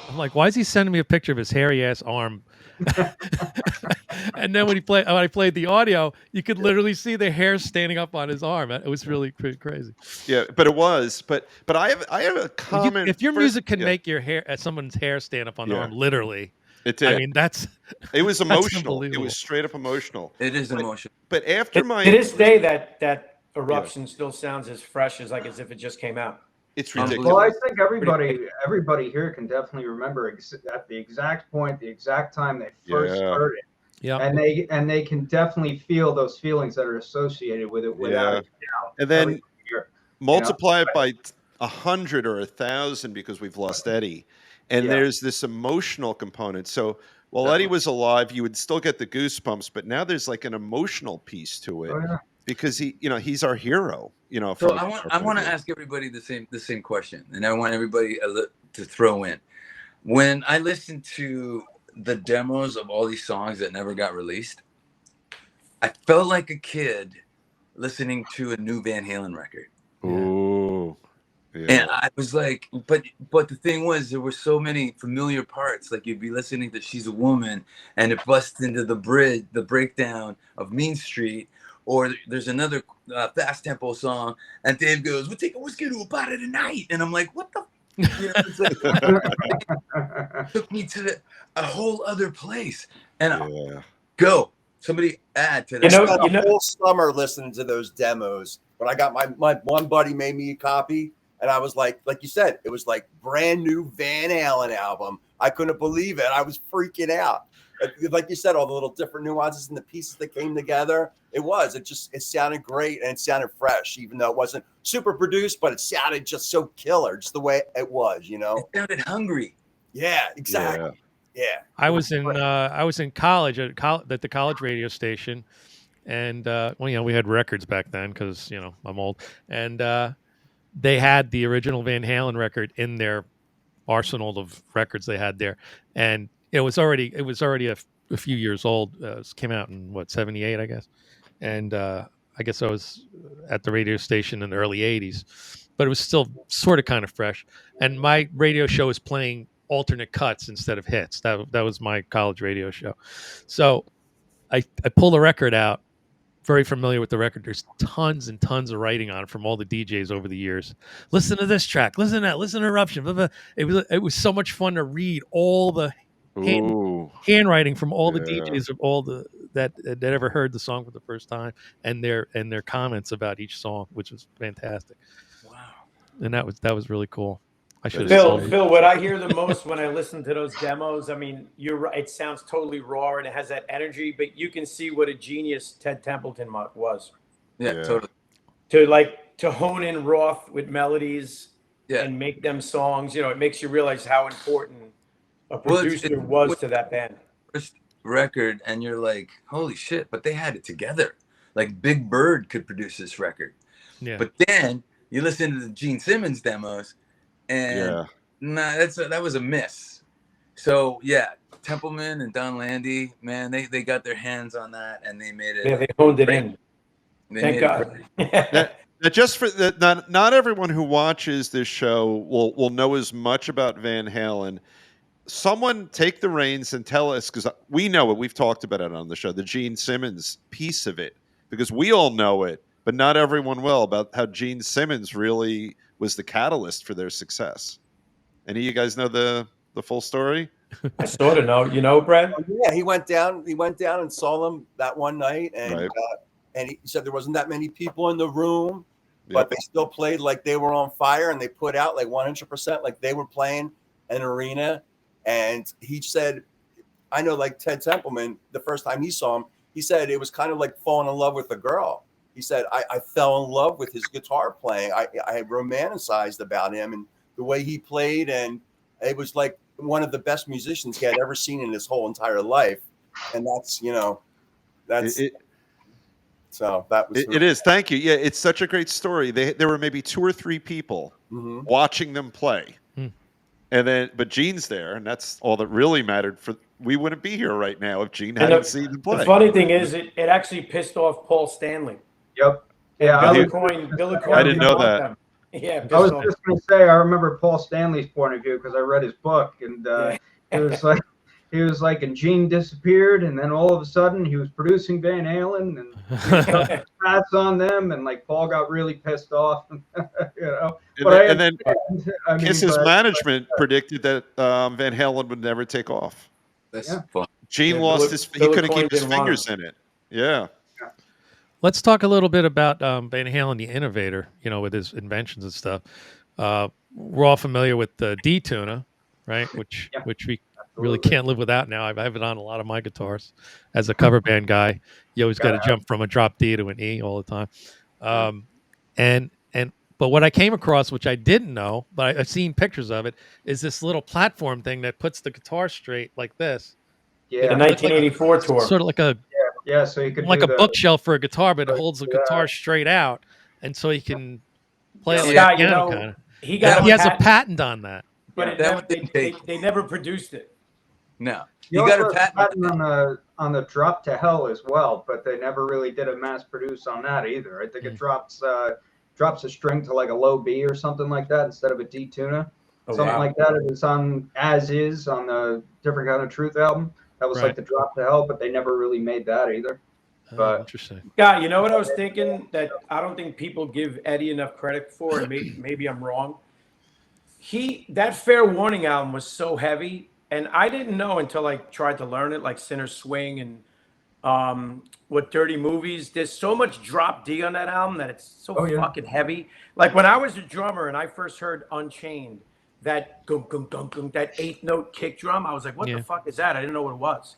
I'm like, why is he sending me a picture of his hairy ass arm? And then when I played the audio, you could literally see the hair standing up on his arm. It was really crazy. Yeah, but it was. But I have a comment. If your music can make your hair, someone's hair stand up on the arm, literally, it did. I mean, it was emotional. It was straight up emotional. It is emotional. But after to this day, that Eruption still sounds as fresh as if it just came out. It's ridiculous. Well, I think everybody here can definitely remember at the exact point, the exact time they first heard it. Yeah, and they can definitely feel those feelings that are associated with it. Without a doubt. And then multiply it by 100 or 1,000 because we've lost Eddie, and there's this emotional component. So while Eddie was alive, you would still get the goosebumps, but now there's like an emotional piece to it because he's our hero. So I want to ask everybody the same question, and I want everybody to throw in. When I listen to the demos of all these songs that never got released, I felt like a kid listening to a new Van Halen record. Ooh. Yeah. And I was like, but the thing was, there were so many familiar parts. Like you'd be listening to She's a Woman, and it busts into the breakdown of Mean Street. Or there's another fast tempo song, and Dave goes, "We'll take a whiskey to a party tonight," and I'm like, "What the?" It's like, took me to a whole other place, and go. Somebody add to that. I spent a whole summer listening to those demos. When I got my one buddy made me a copy, And I was like you said, it was like brand new Van Halen album. I couldn't believe it. I was freaking out. Like you said, all the little different nuances and the pieces that came together. It sounded great and it sounded fresh, even though it wasn't super produced, but it sounded just so killer, just the way it was, you know? It sounded hungry. Yeah, exactly. Yeah. I was in college at the college radio station, and well, you know, we had records back then because, you know, I'm old, and they had the original Van Halen record in their arsenal of records they had there, and it was already a few years old. It came out in what, 78, I guess, and I guess I was at the radio station in the early 80s, but it was still sort of kind of fresh. And my radio show was playing alternate cuts instead of hits. That was my college radio show. So I pulled the record out. Very familiar with the record. There's tons and tons of writing on it from all the DJs over the years. Listen to this track. Listen to that. Listen to Eruption. Blah, blah. It was so much fun to read all the handwriting from all the DJs of all the that ever heard the song for the first time, and their comments about each song, which was fantastic. Wow. And that was really cool. Phil, what I hear the most when I listen to those demos, I mean, you're right. It sounds totally raw and it has that energy, but you can see what a genius Ted Templeton was. Yeah, totally. To hone in Roth with melodies and make them songs. You know, it makes you realize how important a producer was to that band. First record, and you're like, holy shit! But they had it together. Like Big Bird could produce this record. Yeah. But then you listen to the Gene Simmons demos. And that was a miss. So yeah, Templeman and Don Landy, man, they got their hands on that and they made it. Yeah, they honed it in. Thank God. Just for not everyone who watches this show will know as much about Van Halen. Someone take the reins and tell us, because we know it. We've talked about it on the show, the Gene Simmons piece of it, because we all know it, but not everyone will, about how Gene Simmons really was the catalyst for their success. Any of you guys know the full story? I sort of know. You know, Brad? Yeah, he went down and saw them that one night, and and he said there wasn't that many people in the room, but they still played like they were on fire, and they put out like 100%, like they were playing an arena. And he said, I know, like Ted Templeman, the first time he saw him, he said it was kind of like falling in love with a girl. He said, I fell in love with his guitar playing. I romanticized about him and the way he played. And it was like one of the best musicians he had ever seen in his whole entire life. And that's, you know, that's it. So that was it is. Thank you. Yeah, it's such a great story. There were maybe 2 or 3 people watching them play. And then, but Gene's there, and that's all that really mattered. We wouldn't be here right now if Gene hadn't seen them play. The funny thing is, it actually pissed off Paul Stanley. Yep. Yeah, Billy Coyne, I didn't know that. Yeah, I was just going to say, I remember Paul Stanley's point of view because I read his book, and he was like, and Gene disappeared, and then all of a sudden he was producing Van Halen, and he took shots on them, and like Paul got really pissed off, you know. And then Kiss's management predicted that Van Halen would never take off. That's fun. Gene lost his; he couldn't keep his fingers in it. Yeah. Let's talk a little bit about Van Halen, the innovator. You know, with his inventions and stuff. We're all familiar with the D-tuner, right? Which we really can't live without now. I have it on a lot of my guitars. As a cover band guy, you always got to jump from a drop D to an E all the time. But what I came across, which I didn't know, but I've seen pictures of it, is this little platform thing that puts the guitar straight like this. Yeah, the 1984 tour. Sort of like a so you could like a bookshelf for a guitar, but it holds the guitar straight out, and so you can play it like a piano kind of. He has a patent on that. But they never produced it. No, you got a patent on the Drop to Hell as well, but they never really did a mass produce on that either. I think it drops a string to like a low B or something like that instead of a D tuner, something like that. It was on As Is on the Different Kind of Truth album. That was like the Drop to Hell, but they never really made that either. But interesting. Yeah, you know what I was thinking that I don't think people give Eddie enough credit for, and maybe I'm wrong. That Fair Warning album was so heavy, and I didn't know until I tried to learn it, like Sinner's Swing and What Dirty Movies. There's so much drop D on that album that it's so Oh, yeah. fucking heavy. Like when I was a drummer and I first heard Unchained, that gung gung gung gung, that 8th note kick drum, I was like, what the fuck is that? I didn't know what it was.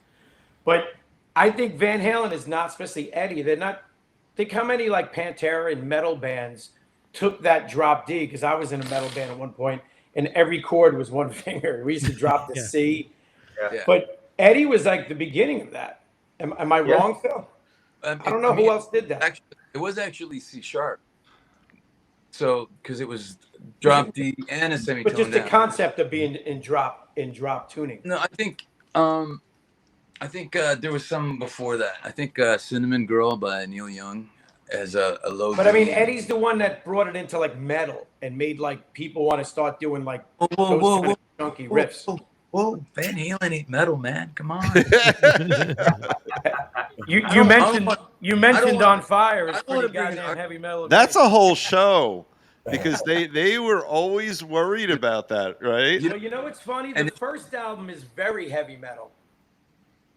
But I think Van Halen is not, especially Eddie, they're not. Think how many like Pantera and metal bands took that drop D, because I was in a metal band at one point and every chord was one finger. We used to drop the C. Yeah. But Eddie was like the beginning of that. Am I wrong, Phil? I don't know who else did that. Actually, it was actually C sharp. So because it was drop D and a semitone. But just the concept of being in drop tuning. No, I think there was some before that. I think Cinnamon Girl by Neil Young as a low. But I mean, Eddie's the one that brought it into like metal and made like people want to start doing like those chunky riffs. Whoa, Van Halen ain't metal, man. Come on. you mentioned On Fire is pretty goddamn heavy metal. That's a whole show, because they were always worried about that, right? You know what's funny? The first album is very heavy metal.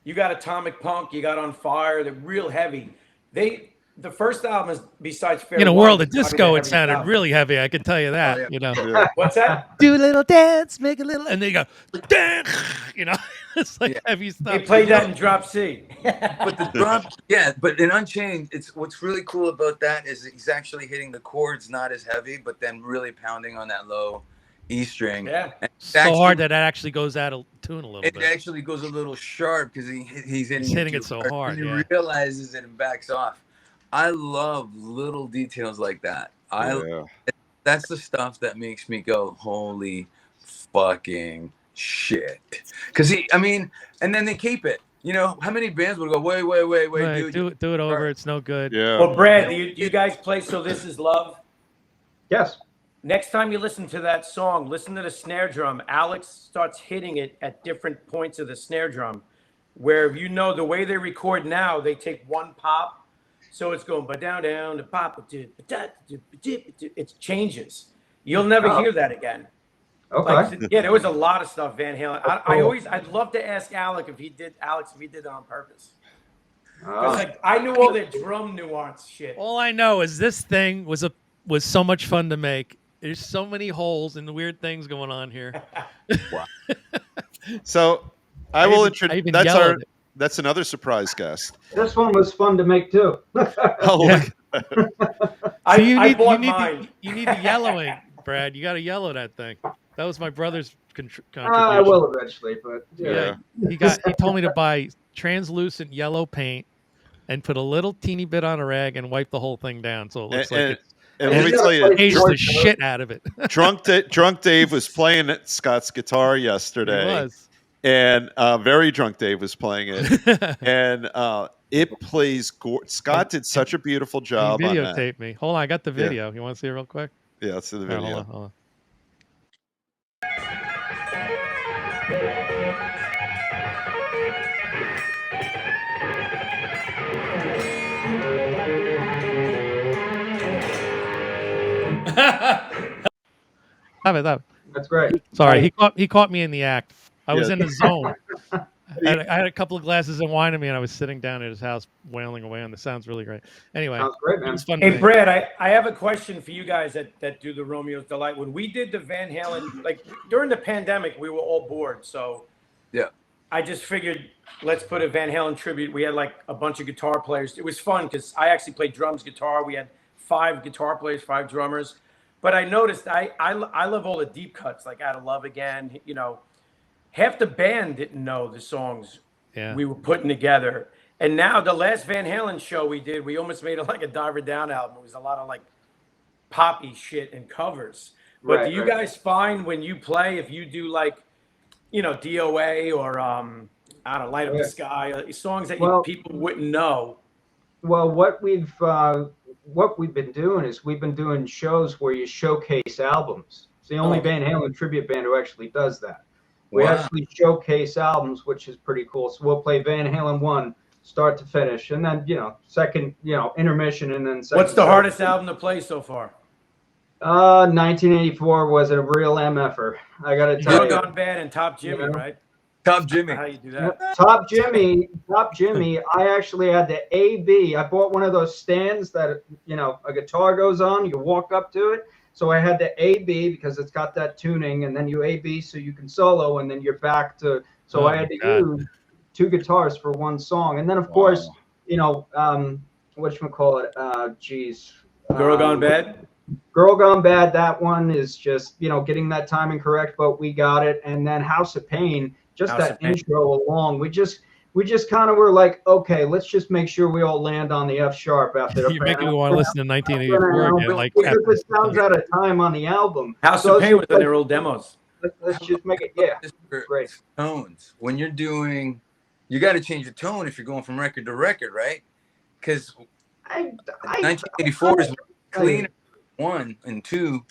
You got Atomic Punk, you got On Fire, they're real heavy. The first album is, besides Fair in a One, world of disco, it sounded album. really heavy. I can tell you that. You know, What's that? do a little dance, make a little, and they go, dance. You know, it's like heavy stuff. They played that in Drop C. But the drop, but in Unchained, it's what's really cool about that is he's actually hitting the chords not as heavy, but then really pounding on that low E string. Yeah, so actually, hard that it actually goes out of tune a little bit. It actually goes a little sharp because he's hitting it so hard. And he realizes it and backs off. I love little details like that. That's the stuff that makes me go, holy fucking shit. Because and then they keep it. You know, how many bands would go, wait, right, dude. Do it over. It's no good. Yeah. Well, Brad, do you guys play So This Is Love? Yes. Next time you listen to that song, listen to the snare drum. Alex starts hitting it at different points of the snare drum, where the way they record now, they take one pop. So it's going down, the pop, it changes. You'll never hear that again. Okay. There was a lot of stuff Van Halen. I'd love to ask Alex if he did it on purpose. I knew all the drum nuance shit. All I know is this thing was so much fun to make. There's so many holes and weird things going on here. Wow. So I will introduce. That's another surprise guest. This one was fun to make too. So you need the yellowing, Brad. You got to yellow that thing. That was my brother's contribution. I will eventually, but He told me to buy translucent yellow paint and put a little teeny bit on a rag and wipe the whole thing down, so it looks like it's. And let me tell you, changed the shit out of it. Drunk Dave was playing Scott's guitar yesterday. He was. And very drunk Dave was playing it. And it plays. Scott did such a beautiful job on that. Videotape me. Hold on, I got the video. You want to see it real quick? Yeah, let's see the video. Hold on. That's great. Sorry, he caught me in the act. I was in the zone. I had a couple of glasses of wine in me, and I was sitting down at his house wailing away on the sounds. Really great. Anyway, sounds great, man. It was fun. Hey, Brad, I have a question for you guys that do the Romeo's Delight. When we did the Van Halen, like during the pandemic, we were all bored. So I just figured let's put a Van Halen tribute. We had like a bunch of guitar players. It was fun because I actually played drums, guitar. We had 5 guitar players, 5 drummers. But I noticed I love all the deep cuts, like Out of Love Again. You know, half the band didn't know the songs we were putting together. And now the last Van Halen show we did, we almost made it like a Diver Down album. It was a lot of like poppy shit and covers. But do you guys find when you play, if you do like, you know, DOA or I don't know, Light Up the Sky, songs that people wouldn't know? Well, what we've been doing is we've been doing shows where you showcase albums. It's the only Van Halen tribute band who actually does that. We actually showcase albums, which is pretty cool. So we'll play Van Halen 1 start to finish, and then second intermission, and then second. What's the hardest album to play so far? 1984 was a real MFer. I got to tell you. Gone Bad and Top Jimmy, right? Top Jimmy. How you do that? Top Jimmy. I actually had the AB. I bought one of those stands that a guitar goes on. You walk up to it. So I had the AB because it's got that tuning, and then you AB so you can solo, and then you're back to. So I had to use 2 guitars for one song, and then of course, whatchamacallit? Girl Gone Bad. Girl Gone Bad. That one is just getting that timing correct, but we got it. And then House of Pain. Just that intro along, we just kind of were like, okay, let's just make sure we all land on the F sharp after the. You're making me want to listen to 1984 again, like because it sounds out of time on the album. House of Pain was in their old demos. Let's just make it, great. Tones. When you're doing, you got to change the tone if you're going from record to record, right? Because 1984 is cleaner. 1 and 2.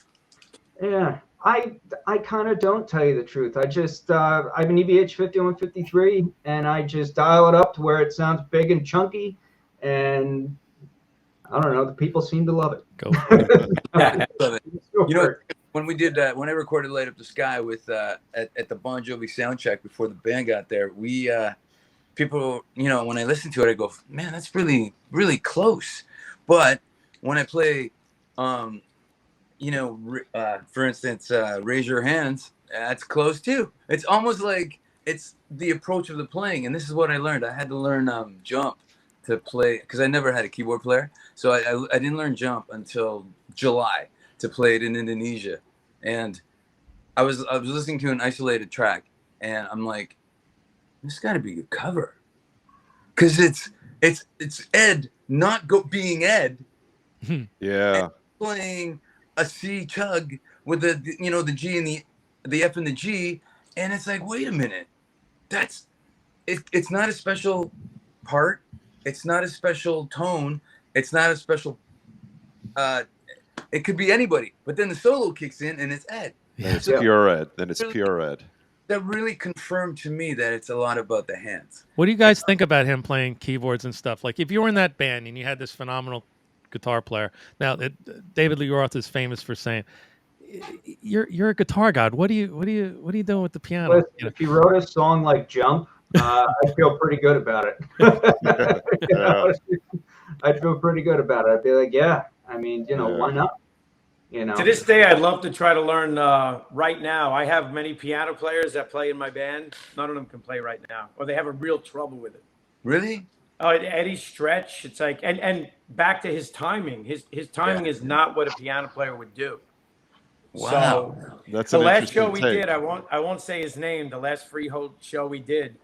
Yeah. I kind of don't, tell you the truth. I just I have an EVH 5153, and I just dial it up to where it sounds big and chunky, and I don't know. The people seem to love it. Go. I love it. When we did when I recorded "Light Up the Sky" with at the Bon Jovi sound check before the band got there, we people when I listen to it, I go, man, that's really really close. But when I play for instance, Raise Your Hands, that's close too. It's almost like it's the approach of the playing. And this is what I learned. I had to learn Jump to play, because I never had a keyboard player. So I didn't learn Jump until July to play it in Indonesia. And I was listening to an isolated track, and I'm like, this got to be a cover. Because it's Ed not being Ed. Yeah. Playing a C chug with the G and the F and the G, and it's like, wait a minute, that's it's not a special part, it's not a special tone, it's not a special it could be anybody, but then the solo kicks in and it's Ed. Then it's pure Ed. Then it's pure Ed. That really confirmed to me that it's a lot about the hands. What do you guys think about him playing keyboards and stuff? Like, if you were in that band and you had this phenomenal guitar player. Now, David Lee Roth is famous for saying, "You're a guitar god. What are you doing with the piano?" If you wrote a song like Jump, I'd feel pretty good about it. I'd feel pretty good about it. I'd be like, why not? To this day, I'd love to try to learn. Right now, I have many piano players that play in my band. None of them can play right now, or they have a real trouble with it. Really? Oh, Eddie's stretch. It's like, and back to his timing. His timing is not what a piano player would do. Wow. So That's the an last show we take. did, I won't say his name. The last freehold show we did,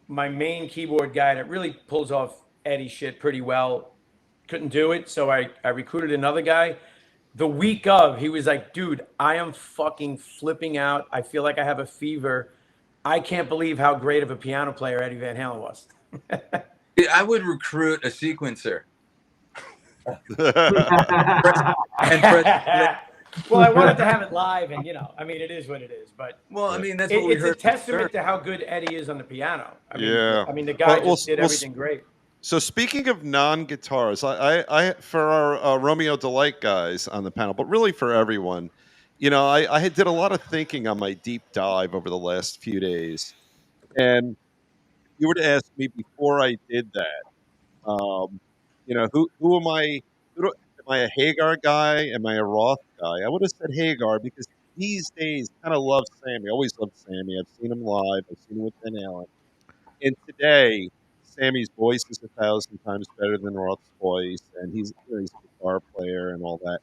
my main keyboard guy that really pulls off Eddie shit pretty well couldn't do it. So I recruited another guy. The week of, he was like, dude, I am fucking flipping out. I feel like I have a fever. I can't believe how great of a piano player Eddie Van Halen was. I would recruit a sequencer. Well, I wanted to have it live, and it is what it is. But that's what we heard. It's a testament to how good Eddie is on the piano. The guy did everything great. So speaking of non-guitars, I for our Romeo Delight guys on the panel, but really for everyone, I did a lot of thinking on my deep dive over the last few days, and you were to ask me before I did that, who am I? Am I a Hagar guy? Am I a Roth guy? I would have said Hagar because these days kind of love Sammy. I always loved Sammy. I've seen him live. I've seen him with Van Halen. And today, Sammy's voice is 1,000 times better than Roth's voice, and he's a guitar player and all that.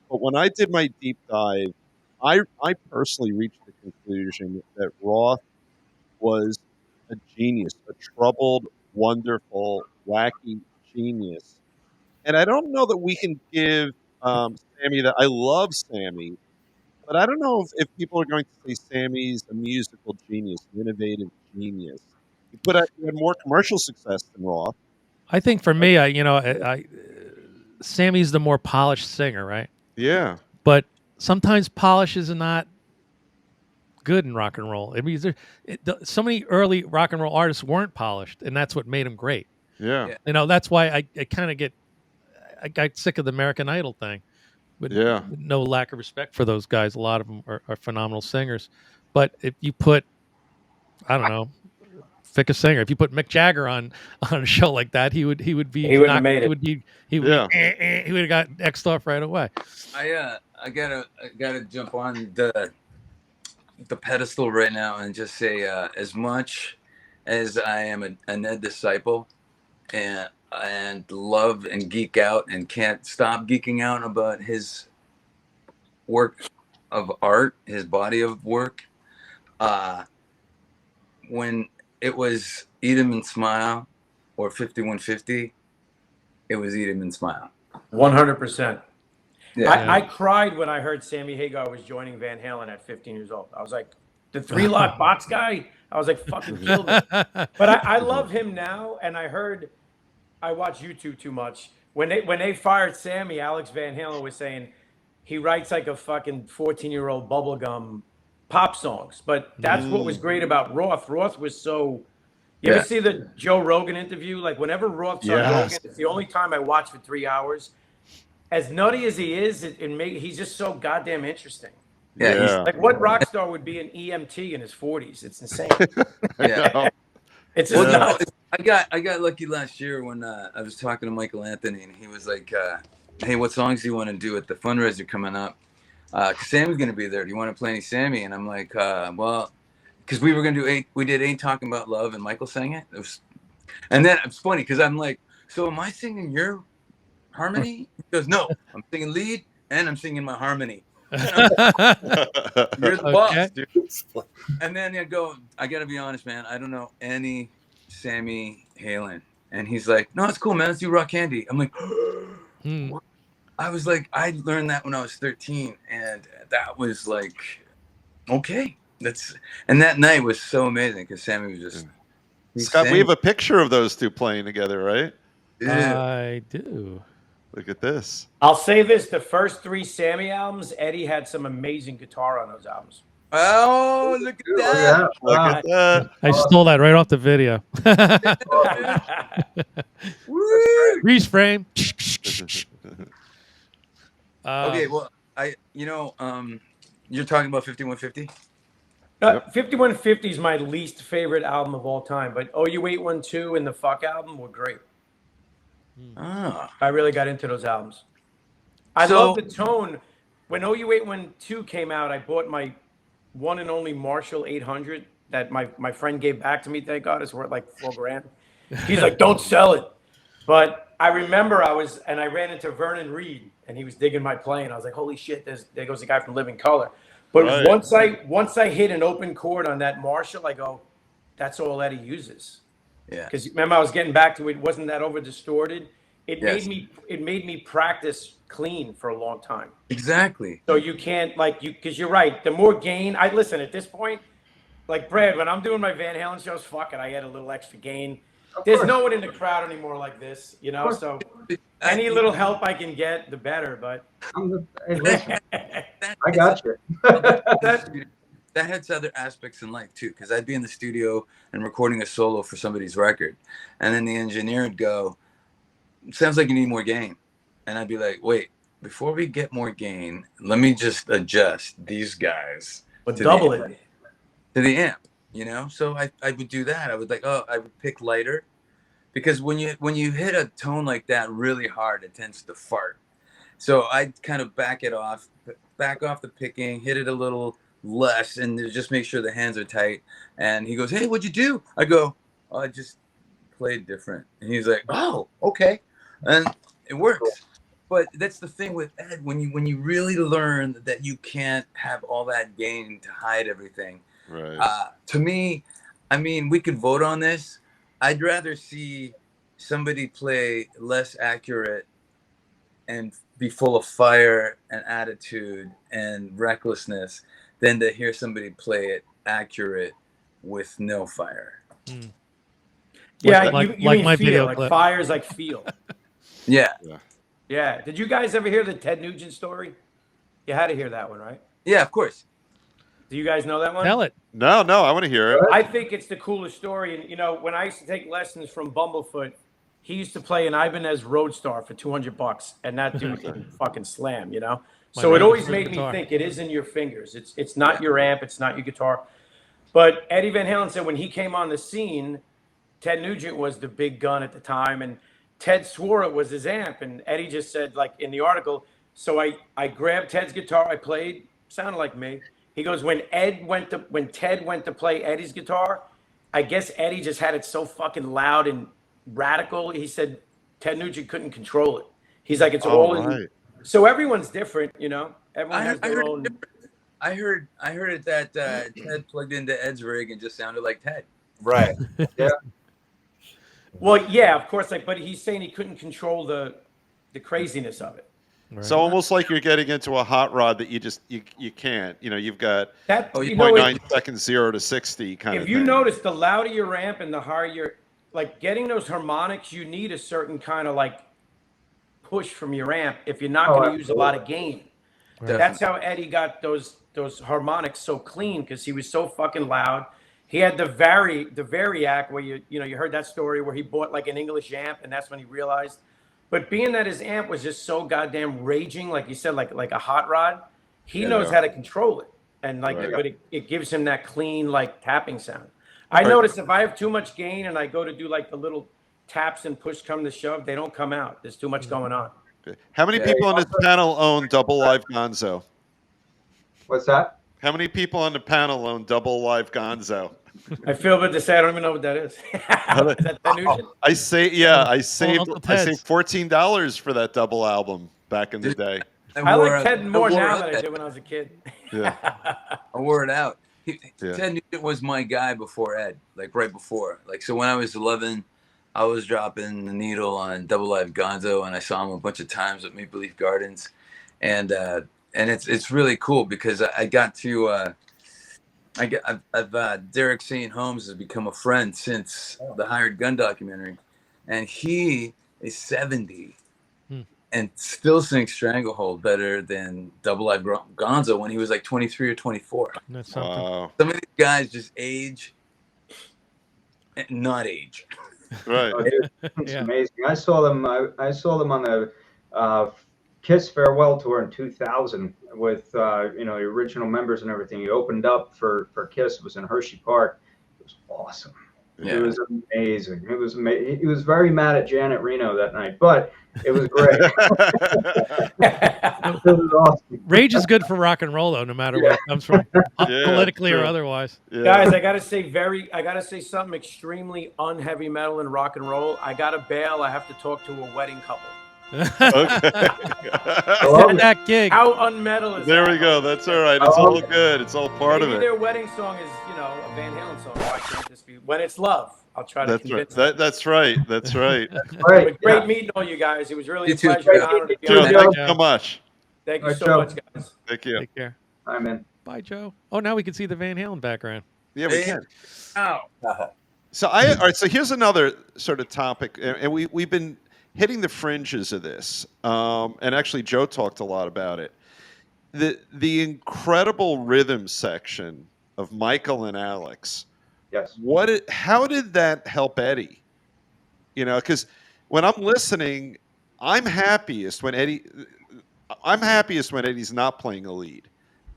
But when I did my deep dive, I personally reached the conclusion that Roth was a genius, a troubled, wonderful, wacky genius. And I don't know that we can give Sammy that. I love Sammy, but I don't know if people are going to say Sammy's a musical genius, an innovative genius. He had more commercial success than Roth. I think for me, Sammy's the more polished singer, right? Yeah. But sometimes polish is not good in rock and roll. I mean, so many early rock and roll artists weren't polished, and that's what made them great. Yeah. That's why I kind of I got sick of the American Idol thing. With no lack of respect for those guys. A lot of them are phenomenal singers. But if you put I don't know, pick a singer. If you put Mick Jagger on a show like that, he would be He wouldn't have made it. He would have got X'd off right away. I gotta jump on the pedestal right now and just say, as much as I am a Ned disciple and love and geek out and can't stop geeking out about his work of art, his body of work, when it was Eat 'Em and Smile or 5150, it was Eat 'Em and Smile. 100%. Yeah. I cried when I heard Sammy Hagar was joining Van Halen at 15 years old. I was like, the 3-lot box guy? I was like, fucking kill me. But I love him now, and I watch YouTube too much. When they fired Sammy, Alex Van Halen was saying he writes like a fucking 14-year-old bubblegum pop songs. But that's what was great about Roth. Roth was so... You ever see the Joe Rogan interview? Like, whenever Roth's on Rogan, it's the only time I watch for 3 hours. As nutty as he is, he's just so goddamn interesting. Yeah. Like, what rock star would be an EMT in his 40s? It's insane. Yeah. It's Well, nuts. I got lucky last year when I was talking to Michael Anthony, and he was like, hey, what songs do you want to do at the fundraiser coming up? Because Sammy's going to be there. Do you want to play any Sammy? And I'm like, well, because we were going to do we did Ain't Talking About Love, and Michael sang it. And then it's funny because I'm like, so am I singing your harmony? He goes, no, I'm singing lead and I'm singing my harmony. You're the boss, dude. And then I go, I got to be honest, man, I don't know any Sammy Halen. And he's like, no, it's cool, man. Let's do Rock Candy. I'm like, I was like, I learned that when I was 13. And that was like, okay. And that night was so amazing because Sammy was just... Scott, we have a picture of those two playing together, right? Yeah. I do. Look at this. I'll say this: the first 3 Sammy albums, Eddie had some amazing guitar on those albums. Oh, look at that! Look at that! I stole that right off the video. Freeze frame. Okay, well, you're talking about 5150. 5150 is my least favorite album of all time, but OU812 and the Fuck album were great. I really got into those albums. I love the tone. When OU812 came out, I bought my one and only Marshall 800 that my friend gave back to me. Thank God, it's worth like $4,000. He's like, don't sell it. But I remember I ran into Vernon Reed, and he was digging my playing. I was like, holy shit, there goes the guy from Living Color. But once I hit an open chord on that Marshall, I go, that's all Eddie uses. Yeah. Because remember, I was getting back to it. Wasn't that over distorted? It made me practice clean for a long time. Exactly. So you can't because you're right. The more gain, listen at this point. Like Brad, when I'm doing my Van Halen shows, fuck it, I get a little extra gain. There's no one in the crowd anymore like this, So any little help I can get, the better. But I got you. That has other aspects in life too, because I'd be in the studio and recording a solo for somebody's record, and then the engineer would go, sounds like you need more gain. And I'd be like, wait, before we get more gain, let me just adjust these guys to double it to the amp, So I would do that. I would I would pick lighter, because when you hit a tone like that really hard, it tends to fart. So I'd kind of back off the picking, hit it a little less, and just make sure the hands are tight. And he goes, hey, what'd you do? I go, oh, I just played different. And he's like, oh, okay. And it works. But that's the thing with Ed, when you really learn that you can't have all that gain to hide everything. Right. To me, we could vote on this. I'd rather see somebody play less accurate and be full of fire and attitude and recklessness than to hear somebody play it accurate with no fire. Yeah, like you mean my feel, video like clip. fire's like feel. Yeah. Did you guys ever hear the Ted Nugent story? You had to hear that one, right? Yeah, of course. Do you guys know that one? Tell it. No, I want to hear it. I think it's the coolest story. And when I used to take lessons from Bumblefoot, he used to play an Ibanez Roadstar for $200, and that dude can fucking slam, So it always made me think it is in your fingers. It's not your amp, it's not your guitar. But Eddie Van Halen said when he came on the scene, Ted Nugent was the big gun at the time, and Ted swore it was his amp, and Eddie just said, like in the article, so I grabbed Ted's guitar, I played, sounded like me. He goes, when Ted went to play Eddie's guitar, I guess Eddie just had it so fucking loud and radical. He said Ted Nugent couldn't control it. He's like, it's all in. So everyone's different, you know. Everyone has their own. I heard it that Ted plugged into Ed's rig and just sounded like Ted. Right. Yeah. Well, yeah, of course. Like, but he's saying he couldn't control the craziness of it. Right. So almost like you're getting into a hot rod that you can't. You know, you've got that 0.9 seconds 0 to 60 kind of. If you notice, the louder your amp and the higher your, like getting those harmonics, you need a certain kind of like push from your amp if you're not going to use a lot of gain. Right. That's how Eddie got those harmonics so clean, because he was so fucking loud. He had the Variac where you heard that story where he bought like an English amp, and that's when he realized. But being that his amp was just so goddamn raging, like you said, like a hot rod, he knows how to control it, and like but it gives him that clean like tapping sound. I notice if I have too much gain and I go to do like the little taps and push come to shove, they don't come out. There's too much going on. How many people on this panel own double live Gonzo? What's that? How many people on the panel own double live Gonzo? I feel bad to say I don't even know what that is. Is that Nugent? I saved $14 for that double album back in the day. I like Ted more now than I did when I was a kid. Yeah. I wore it out. Ted Nugent was my guy before Ed, like right before. Like, so when I was 11, I was dropping the needle on double live Gonzo, and I saw him a bunch of times at Maple Leaf Gardens, and it's really cool because I got to Derek St. Holmes has become a friend since the Hired Gun documentary, and he is 70 and still sings Stranglehold better than double live Gonzo when he was like 23 or 24. That's something. Some of these guys just age, not age. Right. It's amazing. I saw them on the Kiss farewell tour in 2000 with the original members and everything. He opened up for Kiss. It was in Hershey Park. It was awesome. Yeah. It was amazing. It was amazing. He was very mad at Janet Reno that night, but it was great. It was awesome. Rage is good for rock and roll, though, no matter where it comes from, politically or otherwise. Yeah. Guys, I gotta say something extremely unheavy metal and rock and roll. I gotta bail. I have to talk to a wedding couple. That gig. How unmetal is there that? We go. That's all right. It's all good. It's all part of it. Their wedding song is, a Van Halen song. Why can't this be? When it's love, I'll try to convince them. That's right. That's right. Great meeting all you guys. It was really a pleasure. Thank you so much. Thank you so much, guys. Thank you. Take care. Bye, man. Bye, Joe. Oh, now we can see the Van Halen background. Yeah, we can. Oh. So all right. So here's another sort of topic, and we've been hitting the fringes of this, and actually Joe talked a lot about it. The incredible rhythm section of Michael and Alex. Yes. How did that help Eddie? Because when I'm listening, I'm happiest when Eddie's not playing a lead.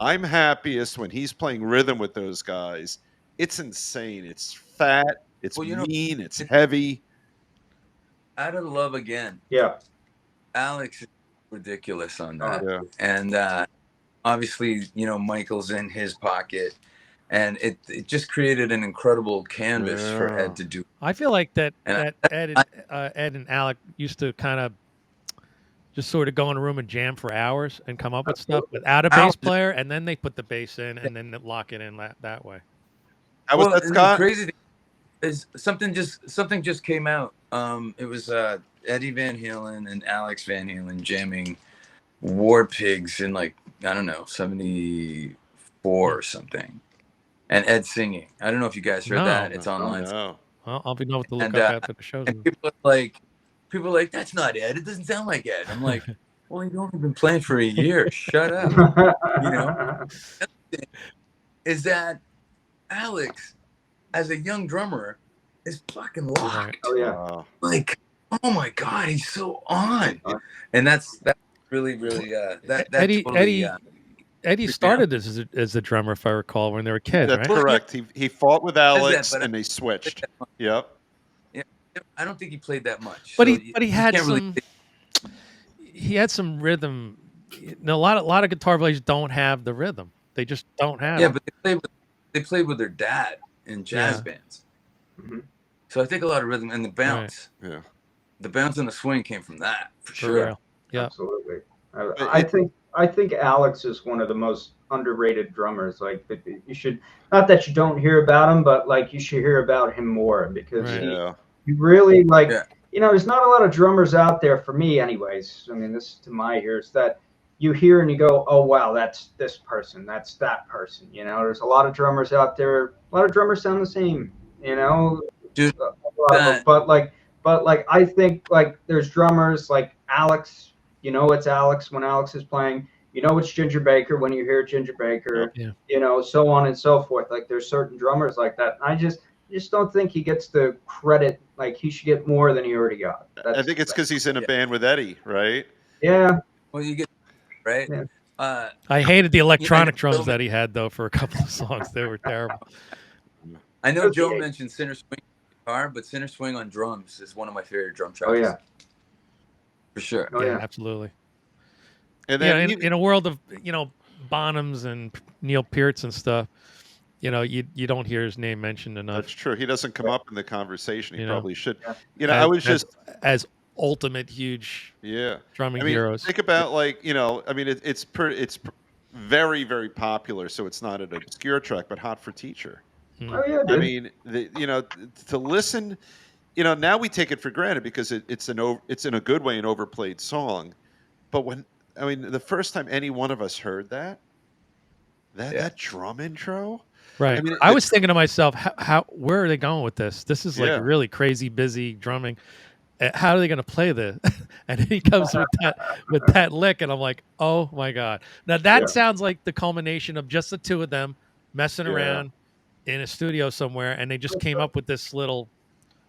I'm happiest when he's playing rhythm with those guys. It's insane. It's fat. It's mean. It's heavy. Out of Love Again. Yeah. Alex is ridiculous on that. And obviously, Michael's in his pocket. And it just created an incredible canvas for Ed to do. I feel like that Ed and Alec used to kind of just sort of go in a room and jam for hours and come up with stuff without a bass player, and then they put the bass in and then lock it in that way. How was that, Scott? The crazy thing is something just came out. It was Eddie Van Halen and Alex Van Halen jamming War Pigs in 74 or something. And Ed singing. I don't know if you guys heard that. It's online. No. Well, I'll be know what to look up after the show's and people are like, that's not Ed. It doesn't sound like Ed. I'm like, well, you've only been playing for a year. Shut up. Is that Alex, as a young drummer, is fucking locked. Oh yeah. Like, oh my God, he's so on. And that's really, really that Eddie. Eddie started as a drummer, if I recall, when they were kids, That's right? correct. He fought with Alex, but and they switched. Yep. Yeah, I don't think he played that much. But so he had some. He had some rhythm. A lot of guitar players don't have the rhythm. They just don't have. Yeah, it. but they played with their dad in jazz bands. Mm-hmm. So I think a lot of rhythm and the bounce. Right. Yeah. The bounce and the swing came from that for sure. Real. Yeah, absolutely. I think Alex is one of the most underrated drummers. Like you should, not that you don't hear about him, but like you should hear about him more because he really like. Yeah. There's not a lot of drummers out there for me, anyways. I mean, this is to my ears that you hear and you go, "Oh wow, that's this person, that's that person." There's a lot of drummers out there. A lot of drummers sound the same. Dude, but like I think like there's drummers like Alex. It's Alex when Alex is playing. It's Ginger Baker when you hear Ginger Baker. Yeah. So on and so forth. Like there's certain drummers like that. I just don't think he gets the credit. Like he should get more than he already got. I think it's because he's in a band with Eddie, right? Yeah. Well, you get right. Yeah. I hated the electronic drums that he had though for a couple of songs. They were terrible. I know Joe mentioned Center Swing guitar, but Center Swing on drums is one of my favorite drum tracks. Oh yeah, for sure. Oh yeah, absolutely. And then in a world of Bonhams and Neil Pearts and stuff, you don't hear his name mentioned enough. That's true. He doesn't come up in the conversation. He probably should. I was just as ultimate huge drumming heroes. Think about it's very, very popular, so it's not an obscure track, but Hot for Teacher. Oh yeah, dude. I mean, to listen, now we take it for granted because it's in a good way an overplayed song, but the first time any one of us heard that drum intro. Right. I was thinking to myself, where are they going with this? This is like really crazy, busy drumming. How are they going to play this? And then he comes with that lick, and I'm like, oh my god! Now that sounds like the culmination of just the two of them messing around in a studio somewhere, and they just came up with this little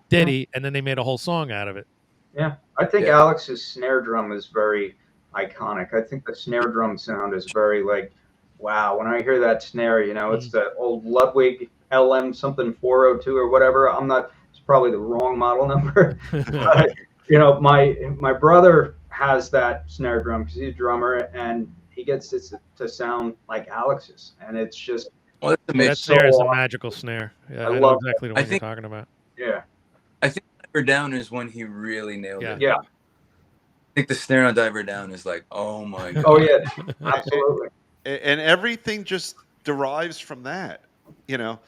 ditty, and then they made a whole song out of it. Yeah, I think Alex's snare drum is very iconic. I think the snare drum sound is very like. Wow, when I hear that snare, it's the old Ludwig LM something 402 or whatever. It's probably the wrong model number. But, my brother has that snare drum because he's a drummer and he gets it to sound like Alex's. And it's just. Well, that snare is a magical snare. Yeah, I know exactly the one you're talking about. Yeah. I think Diver Down is when he really nailed it. Yeah. I think the snare on Diver Down is like, oh my god. Oh, yeah, absolutely. And everything just derives from that, and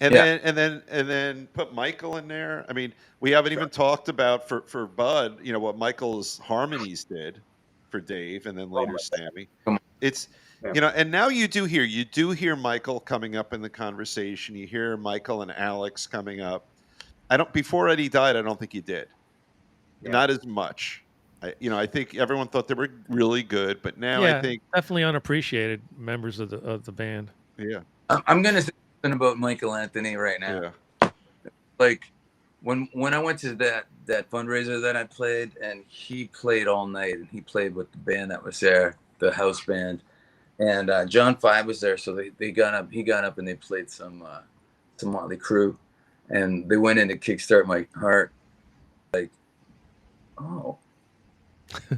then put Michael in there. I mean, we haven't even talked about for Bud, what Michael's harmonies did for Dave, and then later Sammy. It's and now you do hear Michael coming up in the conversation. You hear Michael and Alex coming up. Before Eddie died, I don't think you did, not as much. I think everyone thought they were really good, but now I think definitely unappreciated members of the band. Yeah, I'm gonna say something about Michael Anthony right now. Yeah. Like when I went to that fundraiser that I played, and he played all night, and he played with the band that was there, the house band, and John Five was there, so they got up. He got up and they played some Motley Crue, and they went in to kickstart my heart. Like, oh.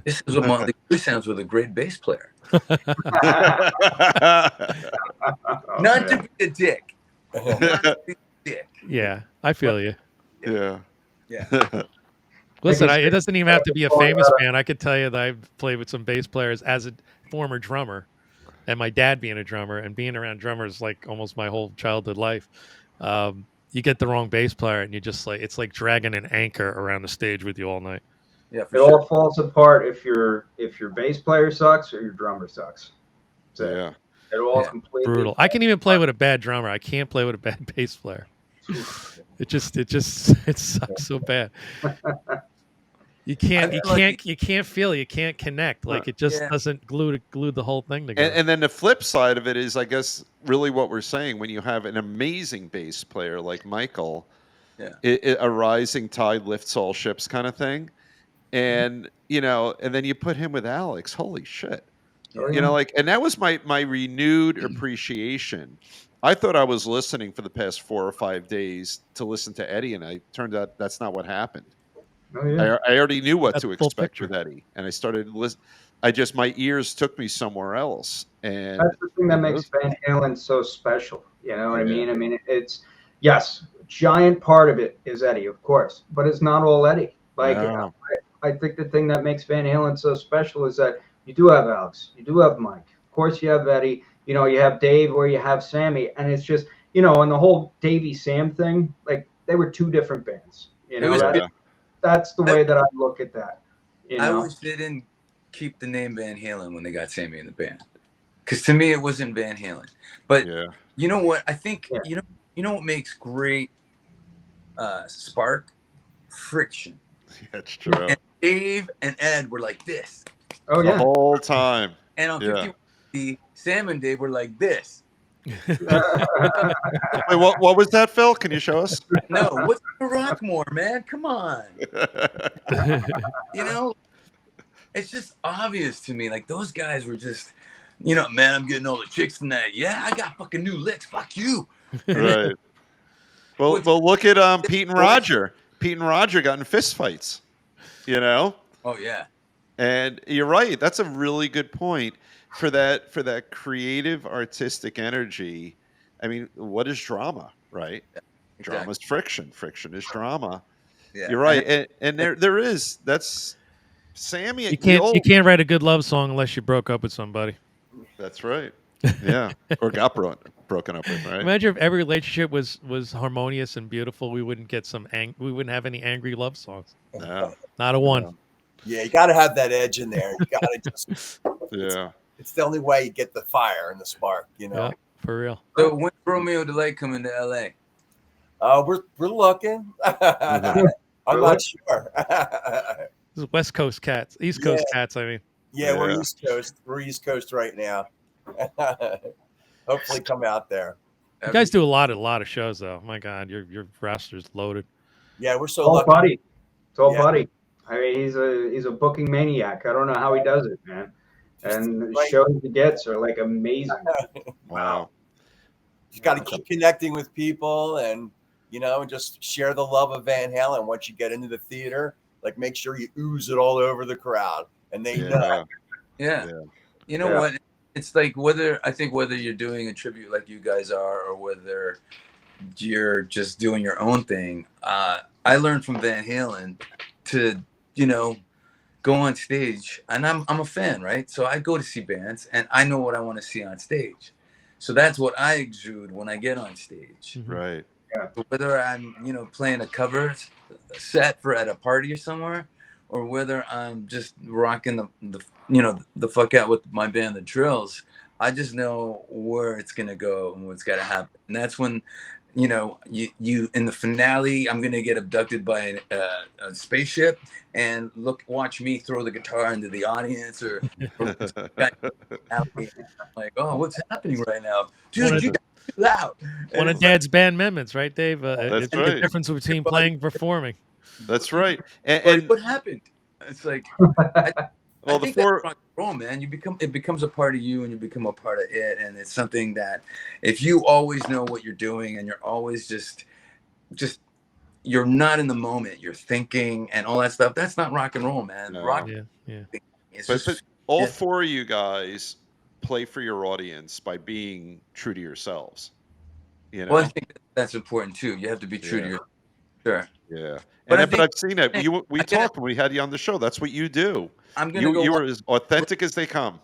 This is what Motley Crue sounds with a great bass player. Not to be a dick. Not to be a dick. Yeah, I feel you. Yeah. Listen, it doesn't even have to be a famous band. I could tell you that I've played with some bass players as a former drummer, and my dad being a drummer, and being around drummers like almost my whole childhood life. You get the wrong bass player, and you just it's like dragging an anchor around the stage with you all night. Yeah, all falls apart if your bass player sucks or your drummer sucks. So it all completely brutal. I can even play with a bad drummer. I can't play with a bad bass player. It sucks so bad. You can't feel it. You can't connect. Like it just doesn't glue the whole thing together. And then the flip side of it is, I guess, really what we're saying, when you have an amazing bass player like Michael, a rising tide lifts all ships kind of thing. And and then you put him with Alex. Holy shit! You know, like, and that was my renewed appreciation. I thought I was listening for the past 4 or 5 days to listen to Eddie, and I turned out that's not what happened. Oh, yeah. I already knew what Got to the full expect picture. with Eddie, and I started my ears took me somewhere else, and That's the thing that makes those, Van Halen so special. You know what I yeah, mean? I mean, it's yes, giant part of it is Eddie, of course, but it's not all Eddie. Like, no, I think the thing that makes Van Halen so special is that you do have Alex, you do have Mike, of course you have Eddie, you know, you have Dave or you have Sammy, and it's just, you know, and the whole Davey Sam thing, like they were two different bands. You know, yeah, that's the way that I look at that. You I know, wish they didn't keep the name Van Halen when they got Sammy in the band, because to me it wasn't Van Halen. But yeah, you know what? I think Yeah. you know what makes great spark? Friction. that's true. And Dave and Ed were like this, oh The yeah, whole time, and on yeah. 50, Sam and Dave were like this. Wait, what was that, Phil? Can you show us? No, what's the Rockmore, man? Come on. You know, it's just obvious to me. Like those guys were just, you know, man, I'm getting all the chicks tonight. Yeah, I got fucking new licks. Fuck you. Right. Well, look at Pete and Roger. Pete and Roger got in fistfights. You know. Oh yeah. And you're right. That's a really good point for that creative, artistic energy. I mean, what is drama, right? Exactly. Drama is friction. Friction is drama. Yeah. You're right. And there is. That's Sammy. You can't write a good love song unless you broke up with somebody. That's right. Yeah, or got broken up with. Right. Imagine if every relationship was harmonious and beautiful. We wouldn't get we wouldn't have any angry love songs. No. Not a one. No. Yeah, you got to have that edge in there. You got to just. Yeah. It's the only way you get the fire and the spark. You know. Yeah, for real. So when's Romeo Delight coming to LA? We're looking. I'm not sure. This is West Coast cats, East Coast cats. I mean, yeah, we're East Coast. We're East Coast right now. Hopefully, come out there. you guys do a lot of shows though. My God, your roster's loaded. Yeah, we're so all lucky. buddy. It's all buddy. I mean, he's a booking maniac. I don't know how he does it, man. And the shows he gets are like amazing. Wow. You got to keep connecting with people, and you know, just share the love of Van Halen. Once you get into the theater, like make sure you ooze it all over the crowd, and they know. Yeah. You know what? It's like whether you're doing a tribute like you guys are, or whether you're just doing your own thing. I learned from Van Halen to, you know, go on stage, and I'm a fan, right? So I go to see bands, and I know what I want to see on stage. So that's what I exude when I get on stage. Right. Yeah. Whether I'm, you know, playing a cover set for at a party or somewhere, or whether I'm just rocking the you know, the fuck out with my band, the Drills, I just know where it's gonna go and what's gotta happen. And that's when, you know, you in the finale, I'm gonna get abducted by a spaceship and watch me throw the guitar into the audience, or like, oh, what's happening right now, dude? You got too loud. One of Dad's band amendments, right, Dave? That's it's right. the difference between playing and performing. That's right. And what happened? It's like, well, I think that's rock and roll, man. It becomes a part of you, and you become a part of it, and it's something that if you always know what you're doing, and you're always just you're not in the moment, you're thinking and all that stuff. That's not rock and roll, man. No. Rock, It's but all four of you guys play for your audience by being true to yourselves. You know, well, I think that's important too. You have to be true to your. Sure. Yeah, But I've seen it. We talked when we had you on the show. That's what you do. You were as authentic as they come.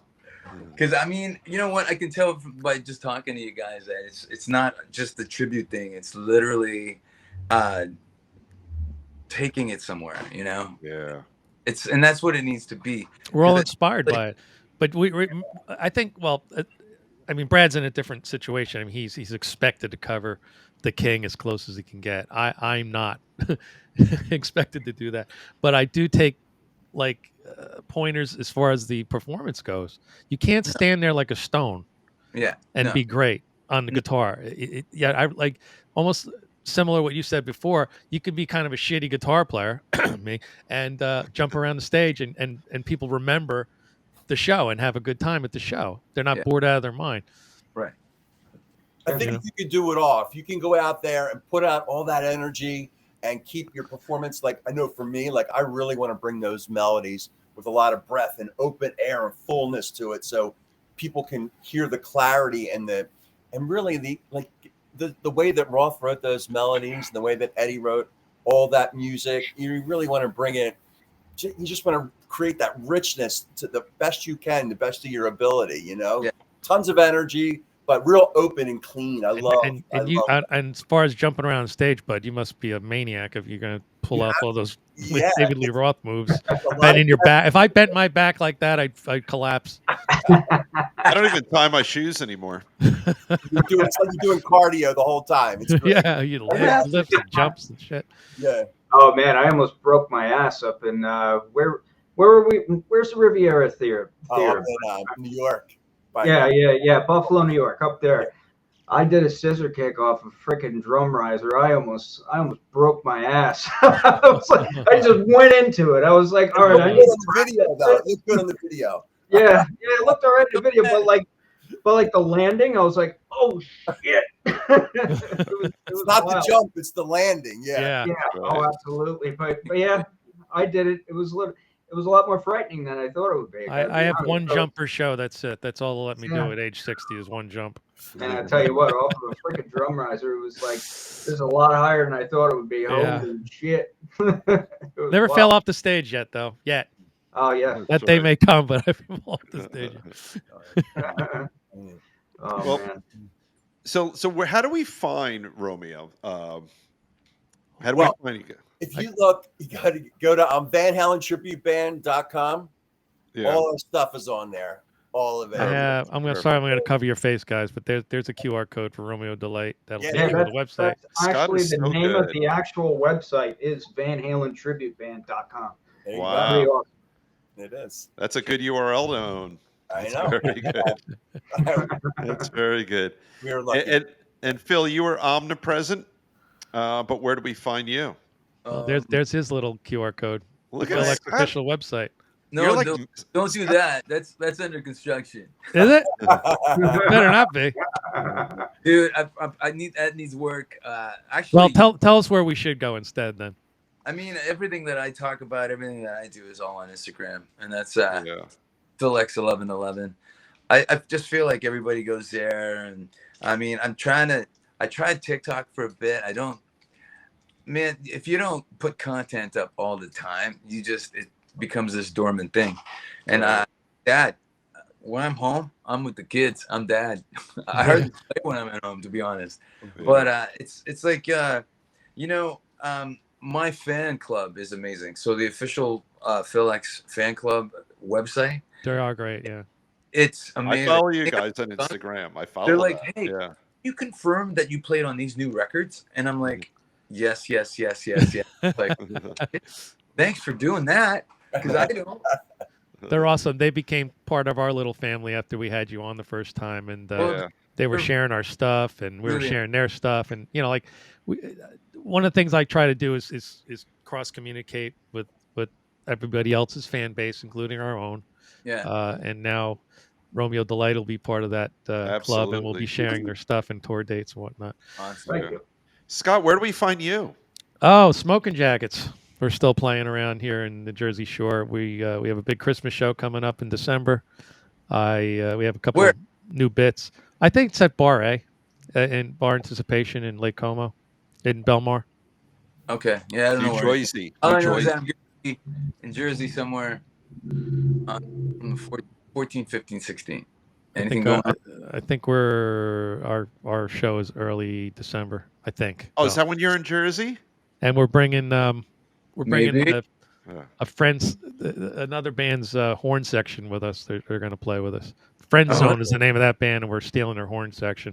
Because I mean, you know what? I can tell by just talking to you guys that it's not just the tribute thing. It's literally taking it somewhere. You know. Yeah. And that's what it needs to be. We're all inspired by it, but I think. Well, I mean, Brad's in a different situation. I mean, he's expected to cover the King as close as he can get. I'm not expected to do that, but I do take pointers as far as the performance goes. You can't stand there like a stone, and be great on the guitar. I like almost similar to what you said before. You could be kind of a shitty guitar player, me, and jump around the stage, and people remember the show and have a good time at the show. They're not Yeah. bored out of their mind. Right. I think if you could do it all, if you can go out there and put out all that energy and keep your performance, like I know for me, like I really want to bring those melodies with a lot of breath and open air and fullness to it, so people can hear the clarity and really the way that Roth wrote those melodies, and the way that Eddie wrote all that music. You really want to bring it. You just want to create that richness to the best you can, the best of your ability. You know, tons of energy, but real open and clean. I love. And as far as jumping around stage, bud, you must be a maniac if you're going to pull off all those David Lee Roth moves. Bending your back. If I bent my back like that, I'd collapse. I don't even tie my shoes anymore. It's like you're doing cardio the whole time. It's great. Yeah, you lifts and jumps and shit. Yeah. Oh man, I almost broke my ass up in where were we? Where's the Riviera Theater? Oh, in New York. Yeah, Buffalo, New York, up there. I did a scissor kick off a freaking drum riser. I almost broke my ass. I just went into it. I was like, all right. It looked good on the video. Yeah, it looked all right in the video, but like the landing, I was like, oh shit. it was not wild. the jump, it's the landing. Yeah. Oh, absolutely. But yeah, I did it. It was a lot more frightening than I thought it would be. I have one jump per show. That's it. That's all they'll let me do at age 60 is one jump. And I tell you what, off of a freaking drum riser, it was like it was a lot higher than I thought it would be. Holy shit! Never fell off the stage yet, though. Yet. Oh yeah. That day may come, but I fell off the stage. Man. So how do we find Romeo? How do we find you? If you look, you got to go to VanHalenTributeBand.com. Yeah. All our stuff is on there. All of it. Yeah, I'm gonna cover your face, guys, but there's a QR code for Romeo Delight that'll take you to the website. Actually, the name of the actual website is VanHalenTributeBand.com. Wow. Pretty awesome. It is. That's a good URL to own. I know. Very good. That's very good. We are lucky. And Phil, you were omnipresent, but where do we find you? There's his little QR code. Look at his official website. No, don't do that. That's under construction. Is it? Better not be. Dude, that needs work. Actually, Well, tell us where we should go instead then. I mean, everything that I talk about, everything that I do is all on Instagram, and that's PhilX1111. I just feel like everybody goes there, and I mean, I tried TikTok for a bit. Man, if you don't put content up all the time, it becomes this dormant thing. And Dad, when I'm home, I'm with the kids. I'm Dad. I hardly play when I'm at home, to be honest. But it's like my fan club is amazing. So the official PhilX fan club website. They are great, yeah. It's amazing. I follow you guys on Instagram. They're like, hey, you confirm that you played on these new records? And I'm like, yes. Like, thanks for doing that, because I don't. They're awesome. They became part of our little family after we had you on the first time, and they were sharing our stuff, and we were sharing their stuff, and one of the things I try to do is cross communicate with everybody else's fan base, including our own. Yeah. And now Romeo Delight will be part of that club, and we'll be sharing their stuff and tour dates and whatnot. Awesome. Thank you. Scott, where do we find you? Oh, Smoking Jackets. We're still playing around here in the Jersey Shore. We have a big Christmas show coming up in December. We have a couple of new bits. I think it's at Bar A, in Bar Anticipation in Lake Como, in Belmar. Okay. Yeah, I don't know. Jersey. I know in Jersey somewhere on 14, 15, 16. Anything going on? I think our show is early December. I think. Oh, is that when you're in Jersey? And we're bringing a friend's another band's horn section with us. They're going to play with us. Friend Zone is the name of that band, and we're stealing their horn section.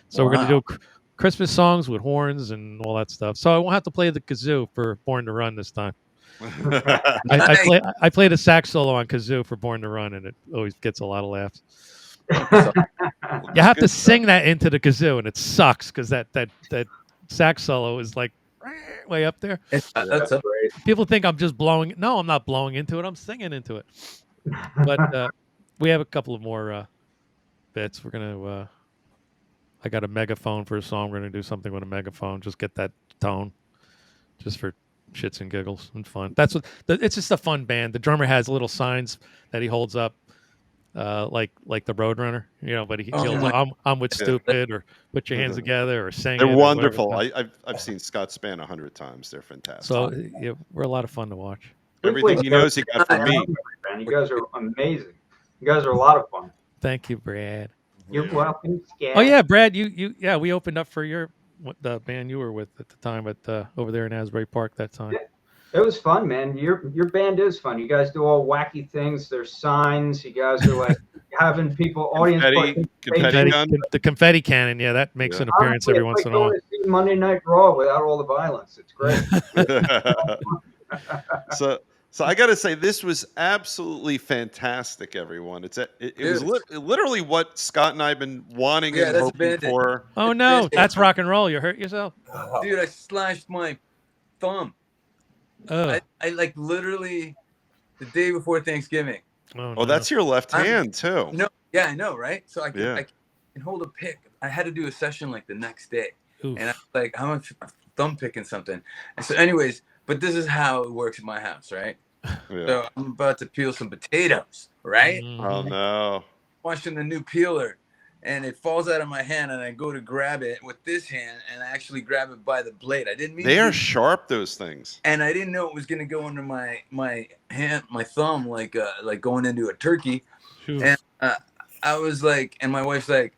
So we're going to do Christmas songs with horns and all that stuff. So I won't have to play the kazoo for Born to Run this time. I played a sax solo on kazoo for Born to Run, and it always gets a lot of laughs. You have to sing that into the kazoo, and it sucks because that sax solo is like way up there. That's great. People think I'm just blowing. No, I'm not blowing into it. I'm singing into it. But we have a couple of more bits. We're gonna. I got a megaphone for a song. We're gonna do something with a megaphone. Just get that tone, just for shits and giggles and fun. That's what. It's just a fun band. The drummer has little signs that he holds up, like the Roadrunner, but I'm with stupid, or put your hands together, or sing. They're it, wonderful. I've seen Scott's band 100 times. They're fantastic. So yeah, we're a lot of fun to watch. Everything he knows, he got from me. Man, you guys are amazing. You guys are a lot of fun. Thank you, Brad. You're welcome, Scott. Oh yeah, Brad, we opened up for the band you were with at the time over there in Asbury Park that time. It was fun, man. Your band is fun. You guys do all wacky things. There's signs. You guys are like having people, the confetti cannon. Yeah, that makes an appearance every once in a while. Monday Night Raw without all the violence. It's great. So I got to say, this was absolutely fantastic, everyone. It was literally what Scott and I have been wanting and hoping for. Oh no, that's rock and roll. You hurt yourself, dude. I slashed my thumb. I like literally the day before Thanksgiving. Oh, that's your left hand too. No, yeah, I know, right? So I can hold a pick. I had to do a session like the next day. Oof. And I was like, how much thumb picking something? And so, anyways, but this is how it works in my house, right? Yeah. So I'm about to peel some potatoes, right? Oh no! Washing the new peeler, and it falls out of my hand, and I go to grab it with this hand, and I actually grab it by the blade. I didn't mean. They are sharp, those things. And I didn't know it was gonna go under my hand, my thumb, like going into a turkey. Oof. And I was like, and my wife's like,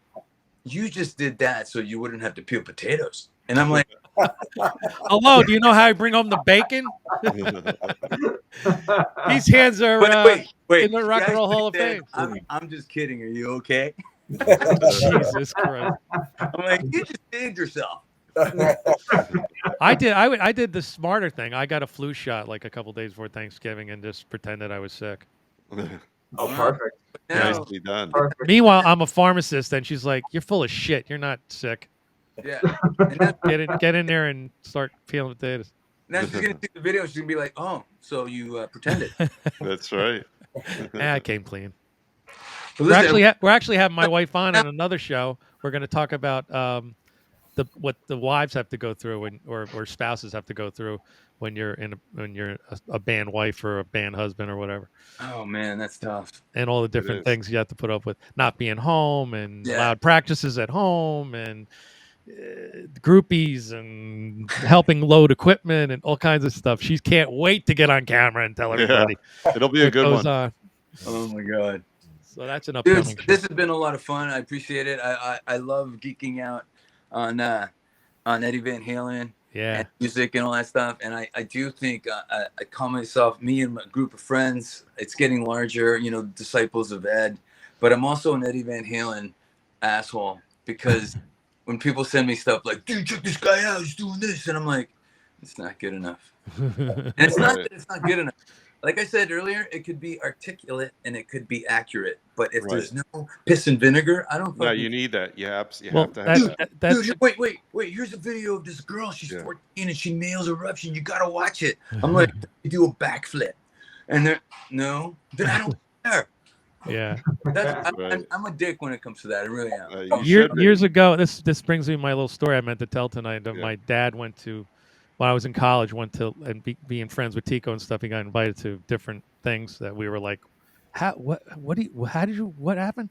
"You just did that so you wouldn't have to peel potatoes," and I'm like. Hello, do you know how I bring home the bacon? These hands are wait, in the Rock and Roll Hall of Fame. I'm just kidding. Are you okay? Jesus Christ! I'm like, you just saved yourself. I did the smarter thing. I got a flu shot like a couple days before Thanksgiving and just pretended I was sick. Oh, perfect. Nicely done. Perfect. Meanwhile, I'm a pharmacist, and she's like, "You're full of shit. You're not sick." Yeah. Get in there and start peeling potatoes. Now she's gonna see the video. She's gonna be like, "Oh, so you pretended?" That's right. I came clean. Well, we're actually having my wife on another show. We're going to talk about what the wives have to go through or spouses have to go through when you're a band wife or a band husband or whatever. Oh man, that's tough. And all the different things you have to put up with, not being home and loud practices at home and groupies and helping load equipment and all kinds of stuff. She can't wait to get on camera and tell everybody. Yeah, it'll be a good one. Oh my god! So that's an upcoming. Dude, this has been a lot of fun. I appreciate it. I love geeking out on Eddie Van Halen, and music and all that stuff. And I do think I call myself, me and my group of friends. It's getting larger, disciples of Ed. But I'm also an Eddie Van Halen asshole because. When people send me stuff like, dude, check this guy out, he's doing this. And I'm like, it's not good enough. And it's not that it's not good enough. Like I said earlier, it could be articulate and it could be accurate. But if there's no piss and vinegar, I don't No, you need that. You have to have that. Dude, wait. Here's a video of this girl. She's 14 and she nails eruption. You got to watch it. I'm like, you do a backflip. And then I don't care. Yeah, I'm a dick when it comes to that. I really am. Years ago, this brings me my little story I meant to tell tonight. My dad when I was in college, and being friends with Tico and stuff. He got invited to different things that we were like, what happened?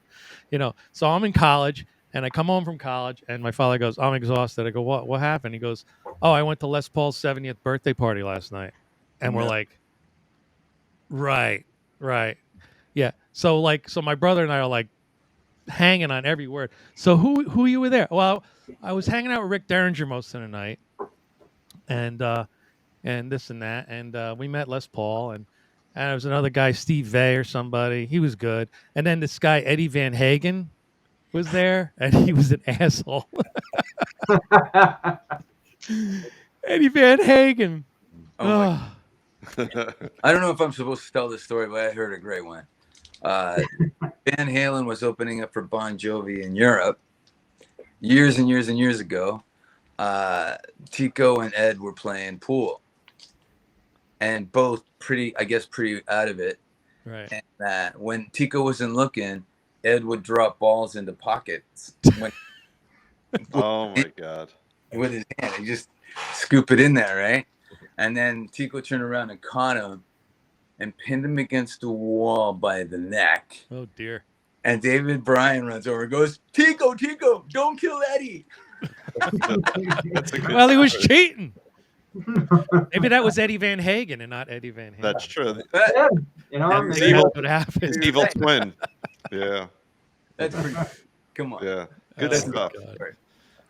So I'm in college and I come home from college and my father goes, I'm exhausted. I go, what happened? He goes, oh, I went to Les Paul's 70th birthday party last night. And we're like, right. Yeah. So my brother and I are like hanging on every word. So who you were there? Well, I was hanging out with Rick Derringer most of the night, and this and that, and we met Les Paul, and there was another guy, Steve Vai or somebody. He was good, and then this guy Eddie Van Halen was there, and he was an asshole. Eddie Van Halen. Oh I don't know if I'm supposed to tell this story, but I heard a great one. Van Halen was opening up for Bon Jovi in Europe years and years and years ago. Tico and Ed were playing pool, and both pretty out of it. Right. And when Tico wasn't looking, Ed would drop balls into pockets. Oh my God. With his hand, he just scoop it in there, right? And then Tico turned around and caught him and pinned him against the wall by the neck. Oh dear. And David Bryan runs over and goes, Tico, don't kill Eddie. That's a good Well, he was story. cheating. Maybe that was Eddie Van Halen and not Eddie Van Halen. That's true. Yeah, you know, And His maybe evil, That's what happened. his evil twin. Yeah. That's pretty. Come on. Yeah. Good Oh, stuff. God.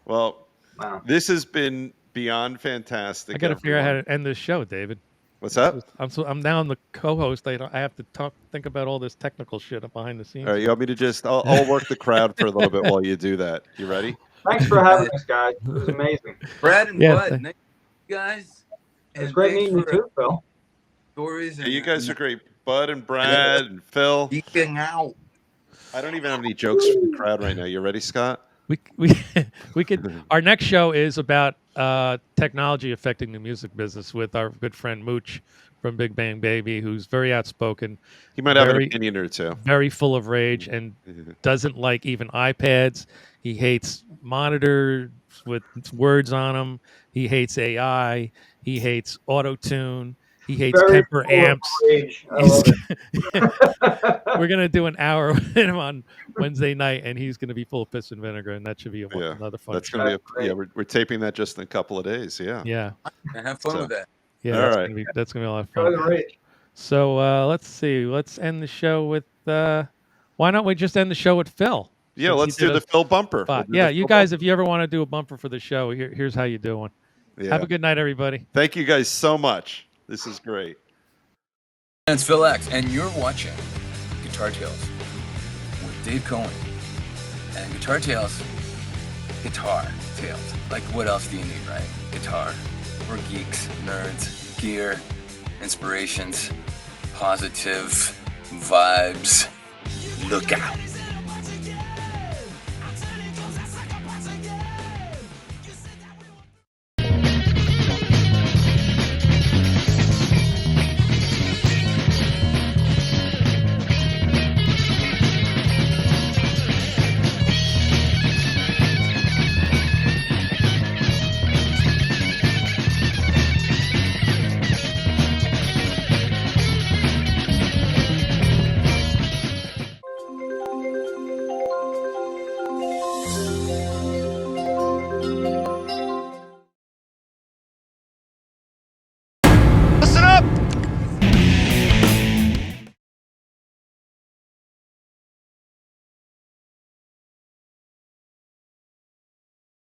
Well, wow. this has been beyond fantastic. I got to figure out how everyone. to end this show, David. What's that? I'm now the co-host. I have to think about all this technical shit behind the scenes. All right, you want me to just? I'll work the crowd for a little bit while you do that. You ready? Thanks for having us, guys. It was amazing. Brad and Yeah, Bud, thank- nice guys. It was And great thanks meeting you for too, Phil. stories. Yeah, And, you guys are great, Bud and Brad and Phil. geeking out. I don't even have any jokes for the crowd right now. You ready, Scott? We could. Our next show is about technology affecting the music business with our good friend Mooch from Big Bang Baby, who's very outspoken, He might have an Very- opinion or two. very full of rage, and doesn't like even iPads. He hates monitors with words on them. He hates AI. He hates auto tune. He hates Very temper full of amps. rage. I love We're gonna do an hour with him on Wednesday night, and he's gonna be full of piss and vinegar, and that should be Yeah, another fun. That's show. gonna be. That's great. Yeah, we're taping that just in a couple of days. Yeah. Yeah, And have fun So- with that. yeah. All That's right. gonna be a lot of Enjoy fun. the rage. So let's see. Let's end the show with. Why don't we just end the show with Phil? Yeah, Since he let's do did the a Phil bumper. spot. We'll do Yeah, the you Phil guys, if you ever want to do a bumper for the show, here's how you do one. bumper. Have Yeah. a good night, everybody. Thank you guys so much. This is great. And it's Phil X, and you're watching Guitar Tales with Dave Cohen. And Guitar Tales, Guitar Tales. Like, what else do you need, right? Guitar. We're geeks, nerds, gear, inspirations, positive vibes. Look out.